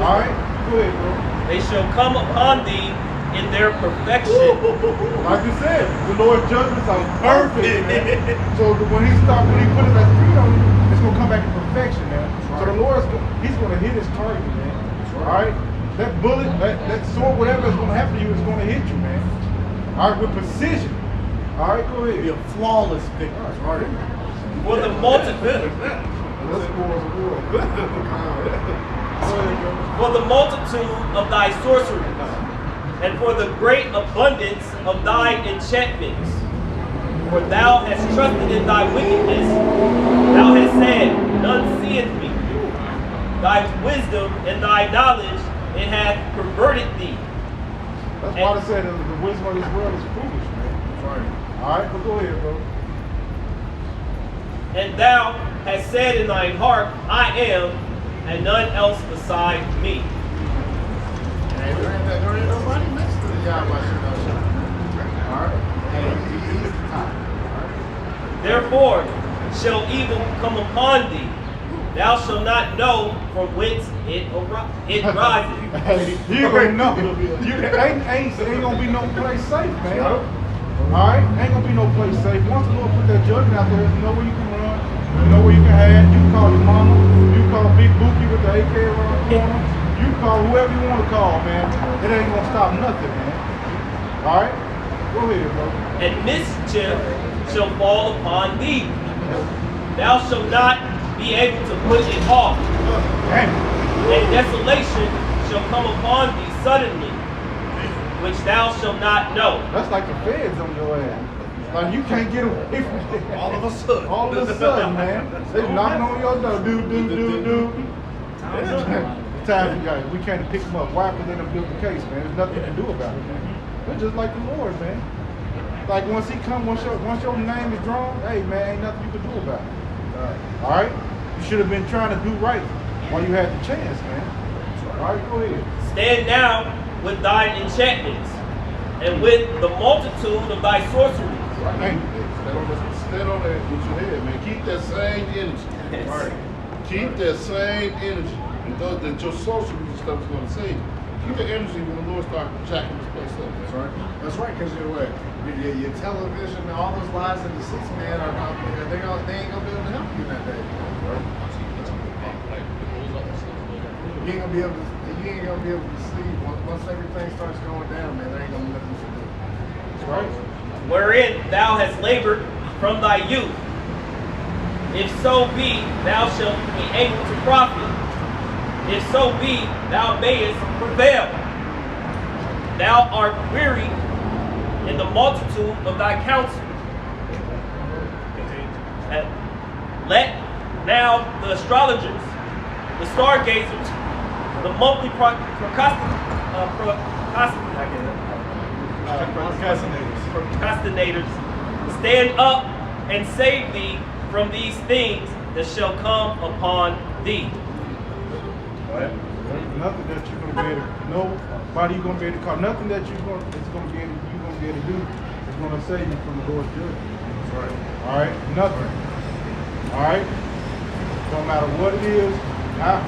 All right? Go ahead, bro. They shall come upon thee in their perfection. Like you said, the Lord's judgments are perfect, man. So when he put it at the feet on you, it's gonna come back to perfection, man. So the Lord's he's gonna hit his target, man. All right, that bullet, that sword, whatever is gonna happen to you, is gonna hit you, man. All right, with precision. All right, go ahead. Be a flawless victory. All right. For the multitude, Let's go as a war. Go ahead, bro. for the multitude of thy sorceries, and for the great abundance of thy enchantments. For thou hast trusted in thy wickedness. Thou hast said, none seeth me. Thy wisdom and thy knowledge, it hath perverted thee. That's why I said the wisdom of this world is foolish, man. Right. All right, but go ahead, bro. And thou hast said in thine heart, I am, and none else beside me. Hey, there ain't nobody next to the Yahweh. All right? Hey, he's the top. Therefore shall evil come upon thee. Thou shalt not know from whence it riseth. Hey, you gonna know. You ain't gonna be no place safe, man. Alright? Ain't gonna be no place safe. Once the Lord put that judgment out there, you know where you can run, you know where you can hide. You can call your mama, you can call Big Bookie with the AK around the corner, you can call whoever you want to call, man. It ain't gonna stop nothing, man. Alright? Go ahead, bro. And mischief shall fall upon thee. Thou shalt not be able to put it off. Damn. And desolation shall come upon thee suddenly, which thou shalt not know. That's like the feds on your ass. Like you can't get away from it. All of a sudden. All of a sudden, man. They knocking on your door. Do. Time for guys. We can't pick them up. Why? Because they done built the case, man. There's nothing you can do about it, man. They're just like the Lord, man. Like once he come, once your name is drawn, hey man, ain't nothing you can do about it. All right? You should have been trying to do right while you had the chance, man. All right, go ahead. Stand now with thine enchantments, and with the multitude of thy sorceries. Thank you. Stand on that with your head, man. Keep that same energy. Right. Keep that same energy. And those that your sorcery and stuff is going to save you. Keep the energy when the Lord starts jacking this place up. That's right. That's right, because you're what? Your television, all those lies and deceits, man, are not, they ain't gonna be able to help you in that day. Right? You ain't gonna be able to see once everything starts going down, man. There ain't gonna be nothing to do. That's right. Wherein thou hast labored from thy youth. If so be, thou shalt be able to profit. If so be, thou mayest prevail. Thou art weary in the multitude of thy counsel. Let now the astrologers, the stargazers, the monthly procrastinators stand up and save thee from these things that shall come upon thee. Nothing that you're gonna be able to, nobody you're gonna be able to call, nothing that you're gonna be able to do is gonna save you from the Lord's judgment. That's right. All right, nothing. All right. No matter what it is,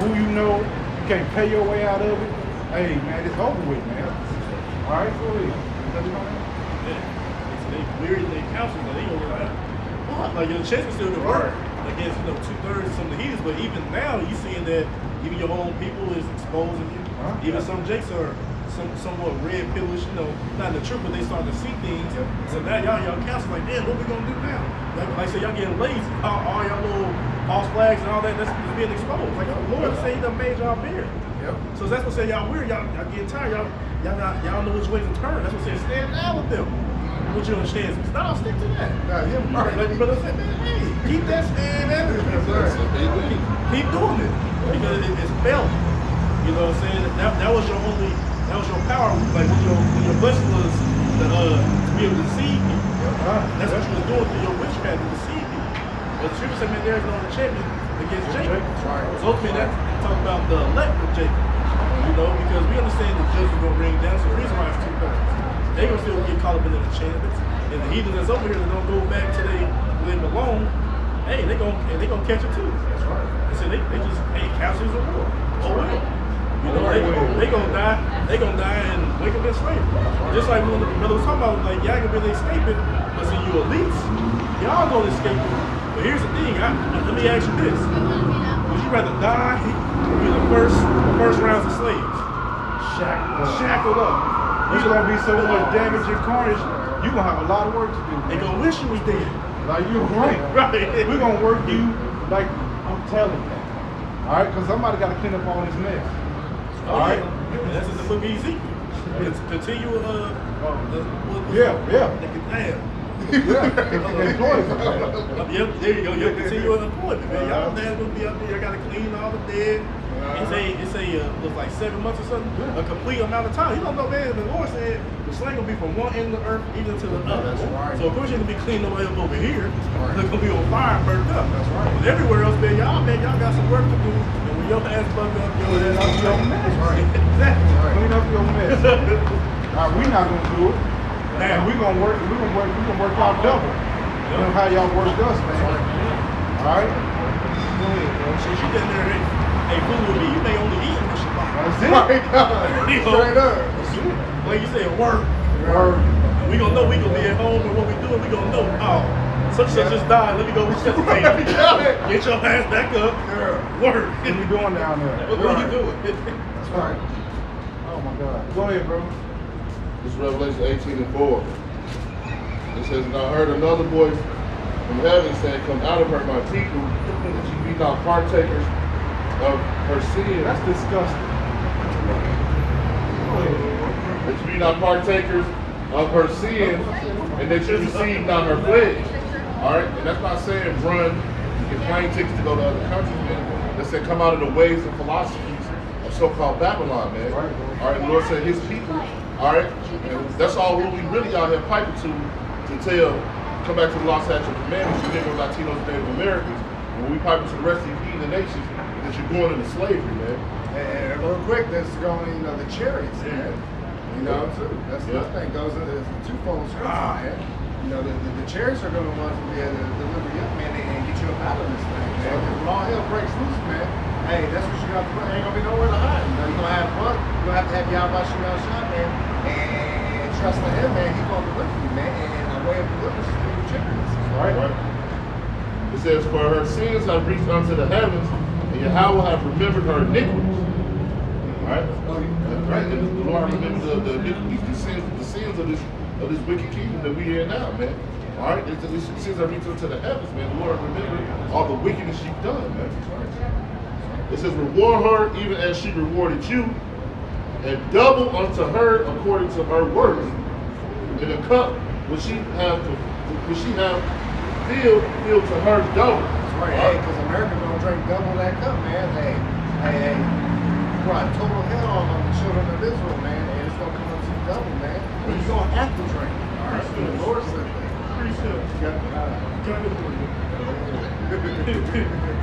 who you know, you can't pay your way out of it. Hey man, it's over with, man. All right, go ahead. They weary their counsel, but they gonna like, what? Like your chest is still to work against 2/3 of some of the heathens, but even now you seeing that even your own people is exposing you. Even some jakes are somewhat red pillish, not the truth, but they starting to see things. So now y'all counsel like, damn, what we gonna do now? Like I said, y'all getting lazy. All y'all little false flags and all that's being exposed. Like the Lord say he done made y'all beard. Yep. So that's what say y'all weird, y'all getting tired, y'all know which way to turn. That's what say stand down with them. What you understand? No, stick to that. Nah, All right, let me brother say, man, hey, keep that stand, man. That's right. keep doing it because it's failing. You know what I'm saying? That was your power. Like when your blessing was to be able to deceive you. That's what you was doing through your witchcraft to deceive you. But the scripture said, man, there is no enchantment against Jacob. So ultimately, that talking about the elect of Jacob. You know, because we understand the judgment going to bring down. So the reason why it's two things. They're going to still get caught up in the enchantments. And the heathen that's over here that don't go back to where they belong, hey, they gonna catch it too. That's right. So they just, hey, castles of war. Oh, well. You know, they gonna die. They gonna die and wake up in slavery. Just like when the brother was talking about, like y'all gonna be escaping, but see you elites, y'all gonna escape it. But here's the thing. Let me ask you this: would you rather die or be the first rounds of slaves? Shackled up. There's gonna be so much damage and carnage. You gonna have a lot of work to do. They gonna wish you was dead. Like you're right. Right. We're gonna work you like I'm telling you. All right, because somebody got to clean up all this mess. All right. Yeah. That's in the book of Ezekiel. It's continue. Yeah. Damn. Employees. Yep, there you go. You're continuing employment, man. Y'all dad's gonna be up there. Y'all gotta clean all the dead. It's like 7 months or something. A complete amount of time. You don't know, man. The Lord said the slain gonna be from one end of the earth even to the other. That's right. So of course you're gonna be cleaning up over here. They're gonna be on fire, burned up. That's right. But everywhere else, man, y'all got some work to do. And when your ass bugged up, your ass out your mess. Right. Exactly. Clean up your mess. All right, we're not gonna do it. Now We're gonna work out double. You know how y'all worked us, man. All right. Go ahead, bro. since you been there, hey, fool with me, you may only eat in the Shabbat. That's it. My God. You know, Straight up. like you said, work. Word. And we gonna know we gonna be at home and what we doing, we gonna know, oh, such and such just died, let me go resuscitate him. Get your ass back up. Yeah. Work. What you doing down there? What are you doing? That's right. Oh my God. Go ahead, bro. This is Revelation 18:4. It says, and I heard another voice from heaven saying, come out of her, my people, that you be not partakers of her sin. That's disgusting. Go ahead. That you be not partakers of her sin, and that you receive not her pledge. Alright? And that's not saying run, get plane tickets to go to other countries, man. That said come out of the ways and philosophies of so-called Babylon, man. Alright, the Lord said his people, alright? And that's all what we really out here piping to tell, come back to the Lost Statute of Commandments, you Negro, Latinos, Native Americans, and when we pipe to the rest of these heathen nations, that you're going into slavery, man. And real quick, that's going, the chariots, man. That's the thing goes into the twofold scripture, man. The chariots are going to want to be able to deliver you up, man, and get you up out of this thing, man. Because when all hell breaks loose, man, hey, that's what you got to put. Ain't going to be nowhere to hide. You're going to have fun. You're going to have Yahweh Shemel Shah, man, and trust in him, man. He's going to deliver you, man. And the way of deliverance is through the chariots. Right. It says, for her sins have reached unto the heavens, and Yahweh have remembered her iniquities. Right? Right? And the Lord remembered the iniquities, the sins of this wicked kingdom that we in now, man. Alright? The sins have reached unto the heavens, man. The Lord remembered all the wickedness she's done, man. It says, reward her even as she rewarded you, and double unto her according to her work. In the cup which she have filled to her double. That's right. Hey, because America gonna drink double that cup, man. Hey, brought total hell on the children of Israel, man, and it's gonna come up to double, man. And you're gonna have to drink. All right. So the Lord said that.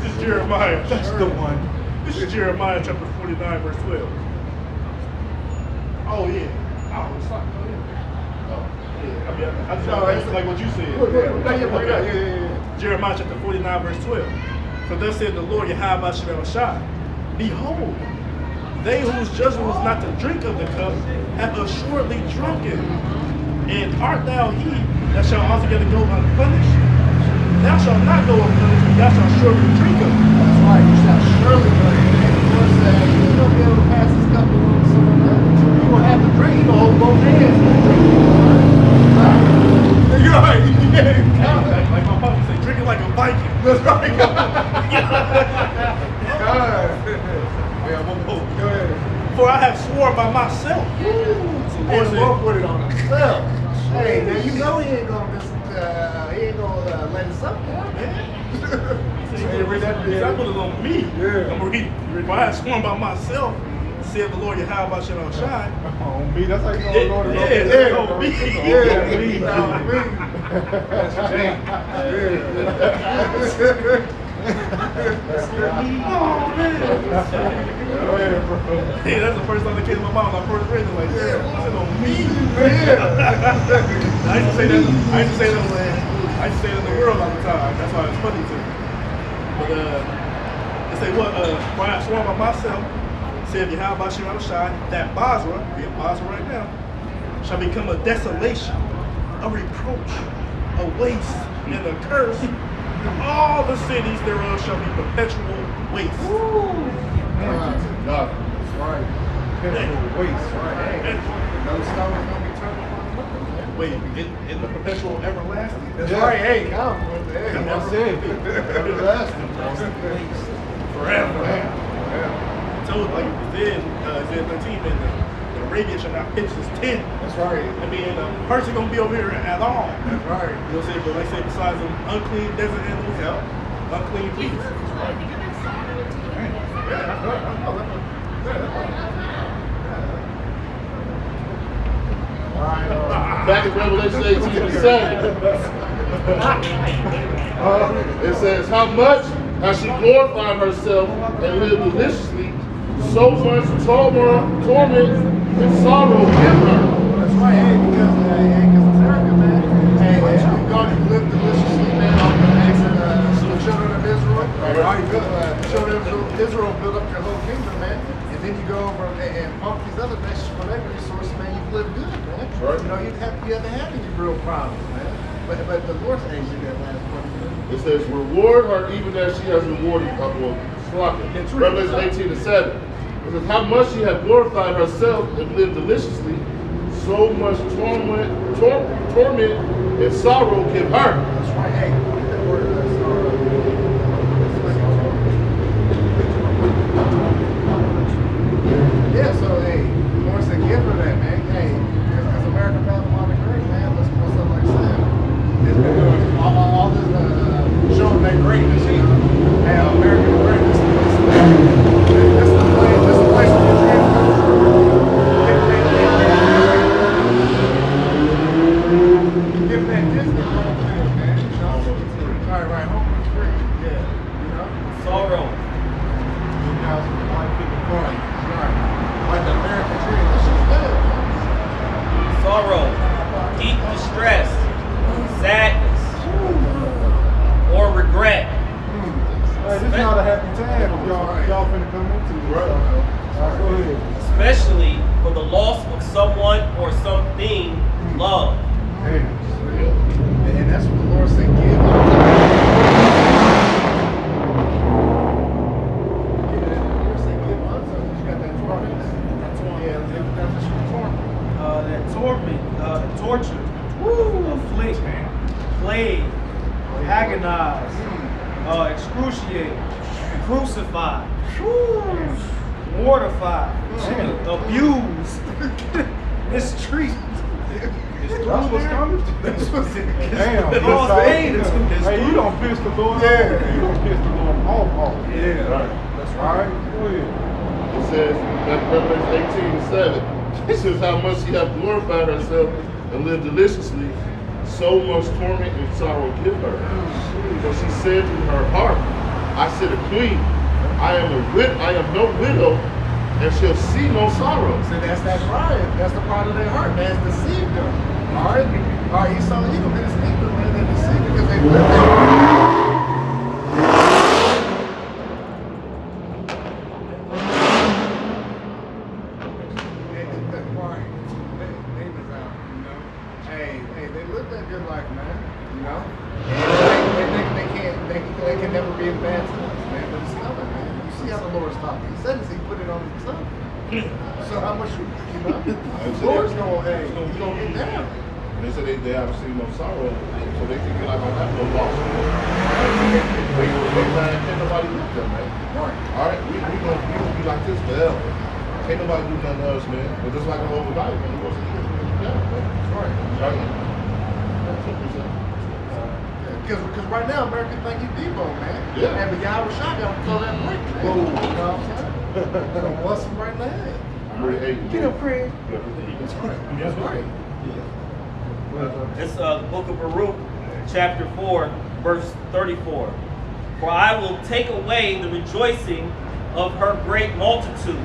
This is Jeremiah. That's the one. This is Jeremiah chapter 49, verse 12. Oh yeah. Oh, it's like, I mean, I just like what you said. Jeremiah chapter 49, verse 12. For thus said the Lord Yahweh Shemel Shah, behold, they whose judgment was not to drink of the cup have assuredly drunken. And art thou he that shall altogether go unpunished? Thou shalt not go unpunished, but thou shalt surely drink of it. That's right. You shall surely drink. And the Lord said, you ain't gonna be able to pass this cup along to someone else. You're gonna have to drink. You're gonna hold both hands. You're right. Like my papa say, drink it like a Viking. That's right. Go ahead. For I have sworn by myself. And the Lord put it on himself. Hey, now you know he ain't gonna let us up now, man. Hey, read that. Example is on me. Yeah. I'm gonna read. For I have sworn by myself, said the Lord Yahweh shall shine. On me, that's how you know Yeah, the Lord is on yeah, me. yeah, on me. Hey, that's the first time that came to my mind when I first read it. Like, yeah, what was it on me? I used to say that. I used to say that in the world all the time. That's why it's funny to me. But they say what? For I have sworn by myself, said Yahweh shall shine, that Basra, be in Basra right now, shall become a desolation, a reproach, a waste, and a curse. All the cities thereof shall be perpetual waste. Nothing. That's right. Perpetual waste. Right. No stone is gonna be turned upon another. Wait, in the perpetual everlasting? That's Yeah. right. Hey, come. Hey, That's it. Everlasting. Forever. I told like it was in Isaiah 13, and the Arabian shall not pitch his tent. That's right. I mean, the person gonna be over here at all. That's right. You know what I'm saying? But like I say, besides them unclean desert animals, unclean beasts. Back in Revelation 18 and 7. It says, how much has she glorified herself and lived deliciously, so much torment and sorrow in her. That's right. Hey, because America, man. Hey, you go to live deliciously, man. On the acts of the children of Israel. The children of Israel built up their whole kingdom, man. And then you go over and pump these other nations for their resources, man. You've lived good, man. Right. You know, you haven't had any real problems, man. But the Lord's age in that last part. It says, reward her even as she has rewarded Revelation 18 and 7. It says, how much she hath glorified herself and lived deliciously, so much torment and sorrow give her. That's right. Hey, get that word yeah, so hey, the Lord said, give her that, man. Hey, because America Babylon the Great, man. Let's put something like that. It's been doing all this showing their greatness, you know. Hey, America the Great, this is the place where your dreams come true. Give that Disney World thing, man. You know? Right, home is free. Yeah, you know. Sorrow. Like the American dream, this shit's good. Sorrow. Deep distress. Sadness. Or regret. Hey, this is not a happy time if y'all finna come into it. Right. All right, go ahead. Especially for the loss of someone or something loved. Hey. And that's what the Lord said, give. That torment, torture, afflict, plague, agonize, excruciate, crucify, mortify, abuse, mistreat. That's what's coming. Damn. Cause pain to Hey, you don't piss the Lord off. Yeah. You don't piss the Lord off. Yeah. That's right. Go ahead. It says, Revelation 18 and 7. It says, how much she hath glorified herself and lived deliciously, so much torment and sorrow give her. For she said in her heart, I sit a queen, I am no widow, and shall see no sorrow. So that's that pride. That's the pride of their heart, man. It's deceived them. All right, Esau and Edom, man, it's evil, man. They're deceived because they live they live that good life, man. You know? And they can never be in bad times, man. But it's coming, man. You see how the Lord's talking. He said he put it on his son. So how much you know? The Lord's gonna get down. They said they haven't seen no sorrow, so they think they're not going to have no loss. Can't nobody look them, man. All right, we gonna be like this forever. Can't nobody do nothing to us, man. But just like an old guy, man, he wants to get down, man. That's right. Right. That's what we said. Because right now America think he Debo, man. Yeah. And but y'all was shot got to throw that brick, man. Whoa. You know what I'm saying? Gonna bust him right in the head. Really hate Get you. up, Craig. That's right. That's right. It's book of Baruch, chapter 4, verse 34. For I will take away the rejoicing of her great multitude.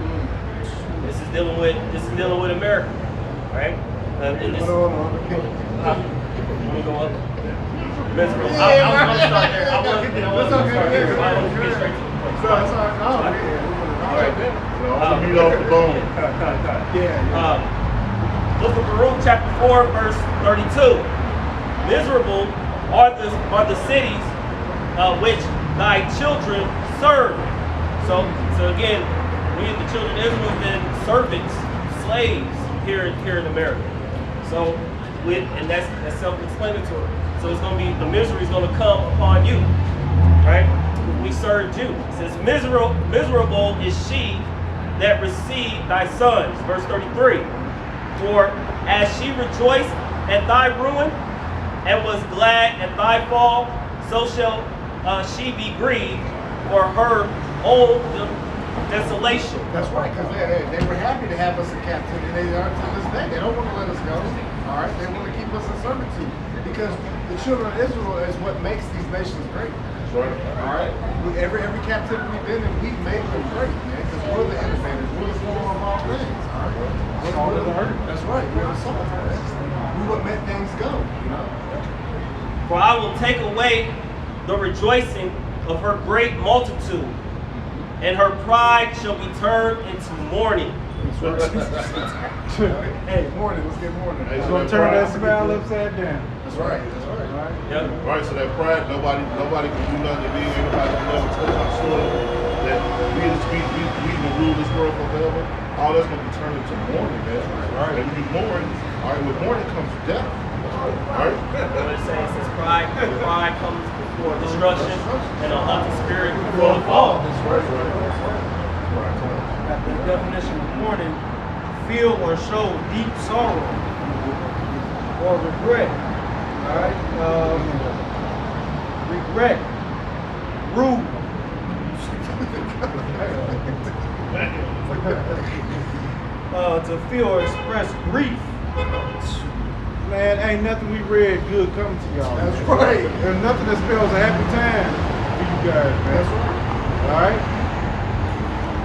This is dealing with America, right? And this, Hold on. let me go up. Miserable. Yeah, I was right. gonna start there. I wasn't That's gonna okay. start there. Yeah, I wanted to get yeah. straight to the point. So it's all right. So I- All right, then. I'm gonna beat off the bone. Book of Baruch, chapter 4, verse 32. Miserable are the cities which thy children serve. So again, we the children of Israel have been servants, slaves here in America. So and that's self-explanatory. So it's gonna be the misery is gonna come upon you, right? We served you. It says miserable is she that received thy sons. Verse 33. For as she rejoiced at thy ruin and was glad at thy fall, so shall she be grieved for her own desolation. That's right, because they were happy to have us in captivity. They are to this day. They don't want to let us go. All right, they want to keep us in servitude because the children of Israel is what makes these nations great. That's right. All right, every captivity we've been in, we made them great, man. Because we're the innovators, we're the form of all things. All right, that's right. We're the salt. We what made things go. You know. For I will take away the rejoicing of her great multitude, and her pride shall be turned into mourning. Hey, morning. Let's get morning. Hey, It's so gonna that turn pride- that smile upside down. That's right. That's right. Yep. Right, so that pride, nobody can do nothing to me, anybody can never touch my soul. That we can rule this world forever. All that's gonna be turned into mourning, man. Right. And when you mourn, all right, with mourning comes death. Right? What it says, pride comes before destruction, and a haughty spirit before the fall. That's right. The definition of mourning: feel or show deep sorrow or regret. All right, regret, rude. To feel or express grief. Man, ain't nothing we read good coming to y'all. That's man. right. There's nothing that spells a happy time for you guys, man. That's right. All right?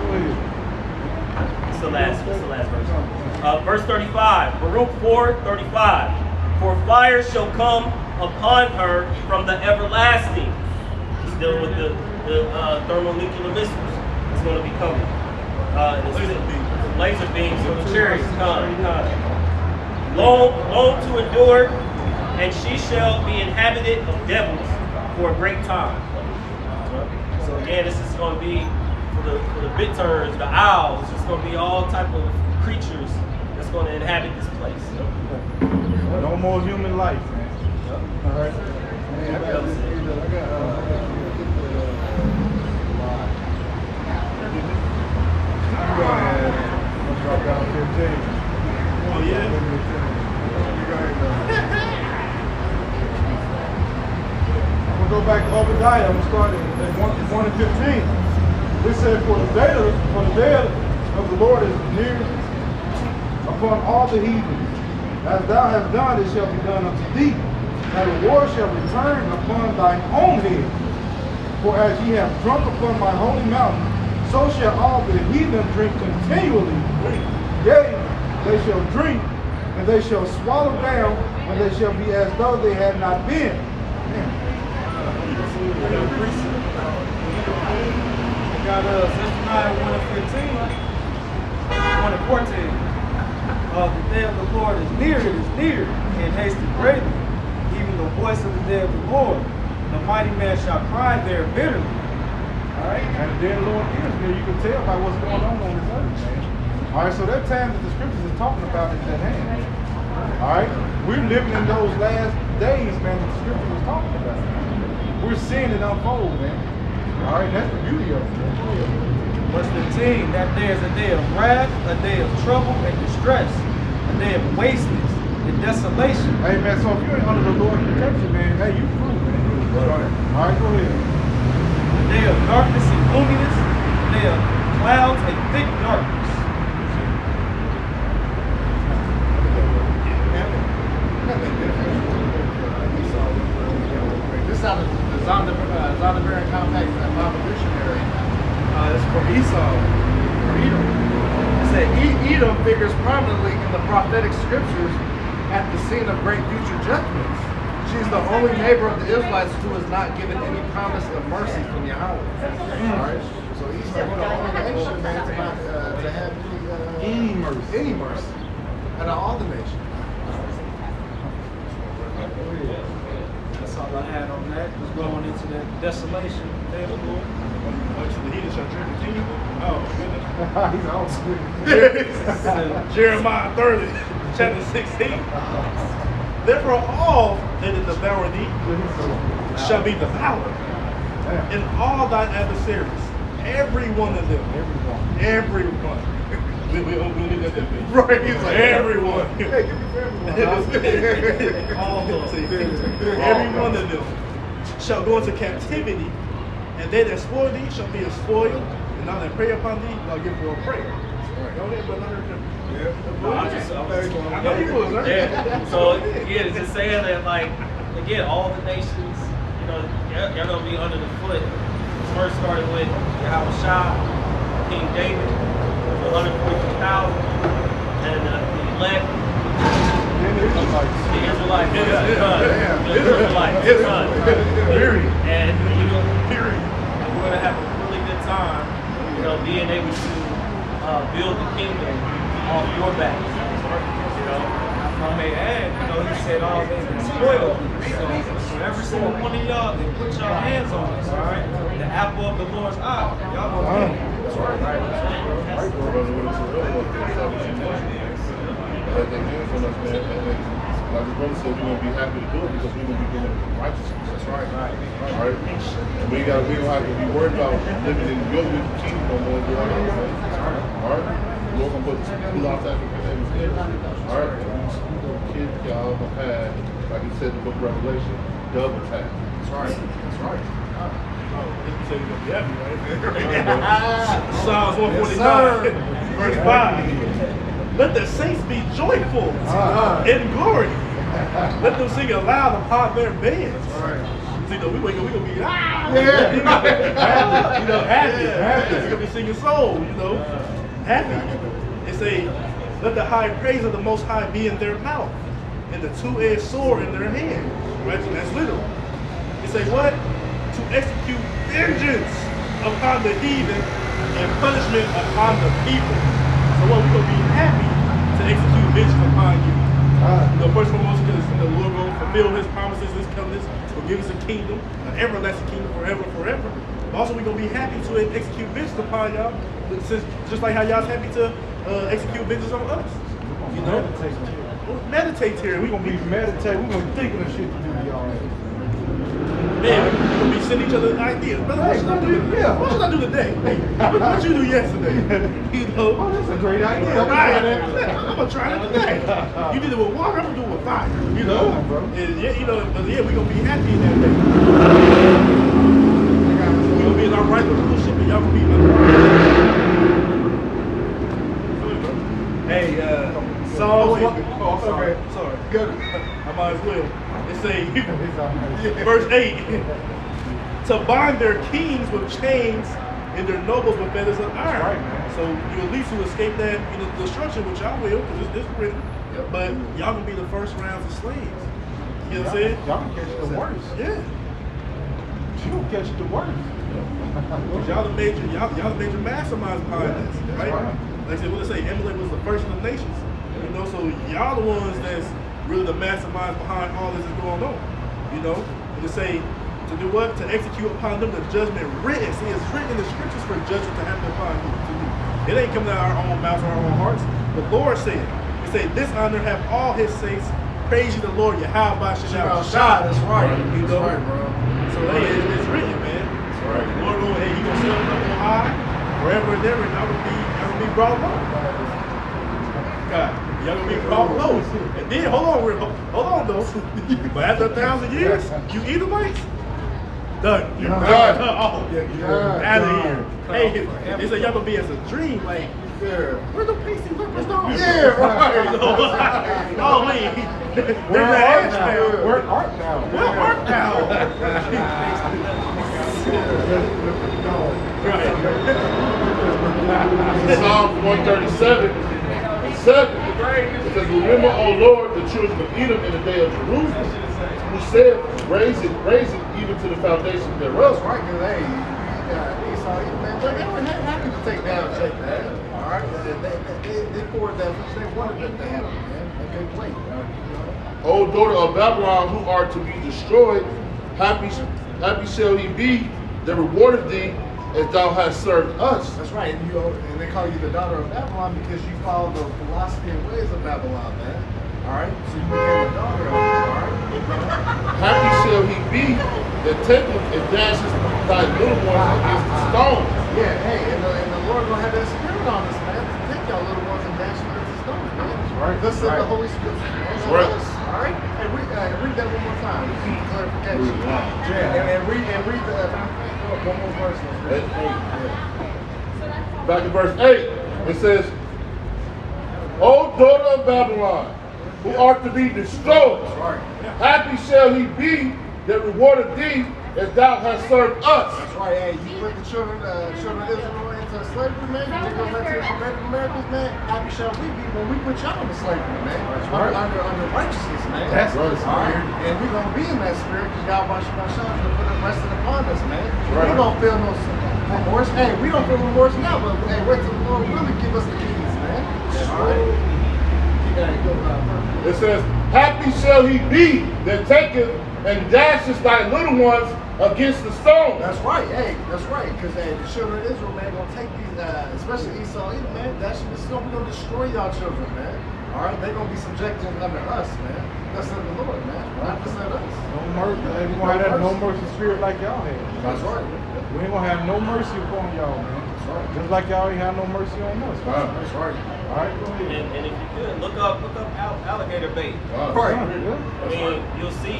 Go ahead. It's the last verse. Verse 35, Baruch 4:35. For fire shall come upon her from the everlasting. It's dealing with the thermonuclear missiles. It's going to be coming. Laser beams from the chariots. Long to endure, and she shall be inhabited of devils for a great time. So again, this is going to be for the bit turns, the owls. It's going to be all type of creatures that's going to inhabit this place. No more human life, man. All right? Drop down 15. Oh, yeah? I'm going to go back to Obadiah. I'm going to start at 1 and 15. It said, for the day of the Lord is near upon all the heathens. As thou hast done, it shall be done unto thee. And the war shall return upon thine own head. For as ye have drunk upon my holy mountain, so shall all the heathen drink continually. Yea, they shall drink, and they shall swallow down, and they shall be as though they had not been. We got Zephaniah 1 and 15, 1 and 14. The day of the Lord is near, it is near, and hasted greatly. Even the voice of the day of the Lord. The mighty man shall cry there bitterly. All right, and the day of the Lord is near. You can tell by what's going on this earth, man. All right, so that time that the scriptures is talking about is at hand. All right, we're living in those last days, man, that the scripture was talking about. We're seeing it unfold, man. All right, that's the beauty of it. Verse 15, that day is a day of wrath, a day of trouble and distress, a day of wasteness and desolation. Hey, man, so if you ain't under the Lord's protection, man, hey, you fool, man. All right, go ahead. The day of darkness and gloominess, the day of clouds and thick darkness. This is out of the Zondervan Compact Bible Dictionary. It's for Esau, or Edom. It said Edom figures prominently in the prophetic scriptures at the scene of great future judgments. She is the only neighbor of the Israelites who is not given any promise of mercy from Yahweh. All right. So Esau is the only nation, man, to have Any mercy. any mercy out of all the nations. That's all I had on that. Was going into that desolation, day of the Lord. Actually, he just shall drink the kingdom. Oh, goodness. He's all sweet. Jeremiah 30, chapter 16. Therefore, all that is devour thee shall be devoured, and all thine adversaries, every one of them, everyone. We need that definition. Right, he's like, everyone. Hey, give me everyone. All those, every one of them shall go into captivity, and they that spoil thee shall be a spoil, and all that prey upon thee shall give for a prey. Go ahead, brother. I know you was, right? Yeah. So again, it's just saying that, like, again, all the nations, you know, you're gonna be under the foot. First started with Yahushua, King David, 143,000, and the elect, the Israelites, and we're gonna have a really good time, you know, being able to build the kingdom off your back. You know, I may add, you know, he said all they been spoiled. So every single one of y'all, they put your hands on us, all right? The apple of the Lord's eye. Y'all gonna get it. That's right. Like the brother said, we're gonna be happy to do it because we're gonna be doing it with righteousness. That's right. All right. And we don't have to be worried about living in your kingdom no more. All right. We're gonna put the law of all right. Kids, y'all gonna have, like he said in the book of Revelation, double tap. That's right. That's right. You say you're gonna be happy, right? Psalms 149, verse 5. Let the saints be joyful in glory. Let them sing aloud upon their beds. See, we wake up, we gonna be happy. We're gonna be singing soul, you know, happy. It say, let the high praise of the Most High be in their mouth, and the two-edged sword in their hand. Right? So that's literal. It say what? To execute vengeance upon the heathen and punishment upon the people. So what, we're gonna be happy to execute vengeance upon you. The first and foremost, because the Lord will fulfill his promises, his covenants, will give us a kingdom, an everlasting kingdom forever, forever. But also we're gonna be happy to execute vengeance upon y'all, just like how y'all's happy to execute vengeance on us. You know? Meditate here. We're gonna be meditating. We're gonna be thinking of shit to do to y'all. Man, we're gonna be sending each other ideas. Brother, what should I do? Yeah. What should I do today? Hey, what you do yesterday? You know? Oh, that's a great idea. I'm gonna try that today. You did it with water, I'm gonna do it with fire. You know? Yeah, bro. And yeah, you know, but yeah, we're gonna be happy in that day. We're gonna be in our right rulership and y'all gonna be Hey, Psalms. Okay. Sorry. Good. I might as well. It say, verse 8, to bind their kings with chains and their nobles with feathers of iron. Right, man. So you at least will escape that, you know, destruction, which y'all will, because it's written. Yep. But y'all gonna be the first rounds of slaves. You know what I'm saying? Y'all can catch the worst. Yeah. You can catch the worst. Because y'all the major masterminds behind this, right? Like I said, what they say, Amalek was the first of the nations. You know, so y'all the ones that's really the masterminds behind all this is going on. You know? And to say, to do what? To execute upon them the judgment written. See, it's written in the scriptures for judgment to happen upon you to do. It ain't coming out of our own mouths or our own hearts. The Lord said, He said, this honor have all his saints. Praise you the Lord, Yahweh Shalom. That's right. You know? That's right, bro. So hey, it's written, man. That's right. The Lord, hey, He gonna set up on high, forever and ever, and y'all gonna be brought low. God, y'all gonna be brought low. And then hold on though. But after 1,000 years, you Edomites, Done. You done. Oh, Done. out of here. Hey, they say y'all gonna be as a dream, like, Yeah. where's the PC Rippers dog? Yeah, right. Oh, wait. Where There's art an now? edge Where art now? Where art thou? Psalm 137 and 7. It says, remember, O Lord, the children of Edom in the day of Jerusalem, who said, raise it even to the foundation thereof. That's right, because hey, Esau, man, they were happy to take down Jacob, man. All right, they poured that, which they wanted them to happen, man. They couldn't wait. O daughter of Babylon, who are to be destroyed, happy shall he be that rewarded thee as thou hast served us. That's right, and they call you the daughter of Babylon because you follow the philosophy and ways of Babylon, man. All right, so you became a daughter of it, all right? Happy shall he be that taketh and dashes thy little ones against the stone. Yeah, hey, and the Lord gonna have that spirit on us, man. To take y'all little ones and dash them against the stones, man. That's right. Listen to Right. the Holy Spirit. That's right. All right, and read that one more time. This is clarification. And read the one more verse. Hey. Yeah. Back in verse 8, it says, O daughter of Babylon, who art to be destroyed, That's right. happy shall he be that rewarded thee as thou hast served us. That's right. Hey, you put the children of Israel into slavery, man. You take them back to the Native Americans, man. Happy shall we be when we put y'all into slavery, man. right. Under righteousness, man. That's right. all right. And we're gonna be in that spirit because God wants you to put it resting upon us, man. Right. We don't feel no remorse. Hey, we don't feel remorse now, but hey, wait till the Lord really give us the keys, man. All right. You gotta go It says, happy shall he be that taketh and dashes thy little ones against the stone. That's right, hey, that's right. Because hey, the children of Israel, man, gonna take these, especially Esau, man. That's gonna destroy y'all children, man. All right, they're gonna be subjected under us, man. That's under the Lord, man. Not just under us. No mercy. We gonna have that no mercy spirit like y'all had. That's right. We ain't gonna have no mercy upon y'all, man. That's right. Just like y'all ain't have no mercy on us. That's right. All right, go ahead. And if you could, look up alligator bait. Right. Yeah. I mean, you'll see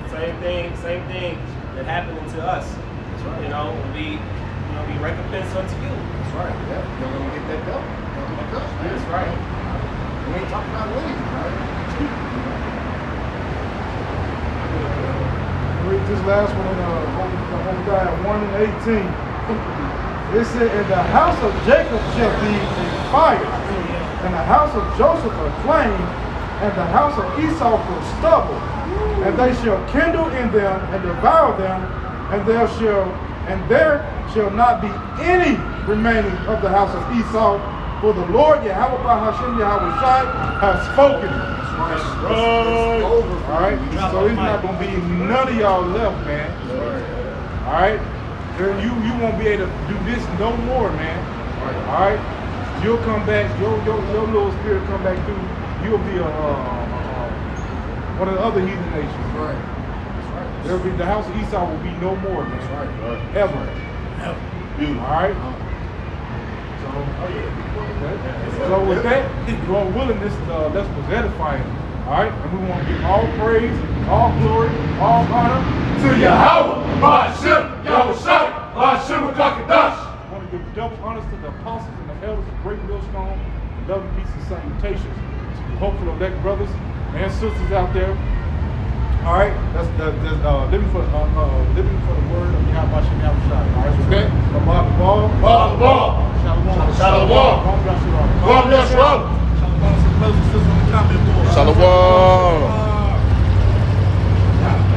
same thing that happened to us. That's right. You know, will be recompensed unto you. That's right. Yeah. You're gonna get that belt. You're gonna get that belt. That's right. We ain't talking about leaving, right? Read this last one in Obadiah 1 and 18. It said, and the house of Jacob shall be a fire, and the house of Joseph a flame, and the house of Esau for stubble. And they shall kindle in them and devour them, and there shall not be any remaining of the house of Esau, for the Lord Yahweh Hashem Yahweh Shai has spoken. It's over. All right, so it's not gonna be none of y'all left, man. All right, you won't be able to do this no more, man. All right, you'll come back, your little spirit come back through. You'll be one of the other heathen nations. Right. That's right. There'll be the house of Esau will be no more, man. That's right. Ever. Beautiful. All right. So with that, your willingness, that's what's edifying. All right, and we want to give all praise, all glory, all honor to Yahweh, Ba'ashem, Yahushai, Ba'ashem Kakadash. I want to give double honors to the apostles and the elders of Great Millstone, and love and peace and salutations to the hopeful elect brothers and sisters out there. All right, that's living for the word of Yahweh Ba'ashem Yahushai. All right, okay. Shalom. Shalom. Shalom. God bless you. Shalom to the brothers and sisters on the comment board. Shalom.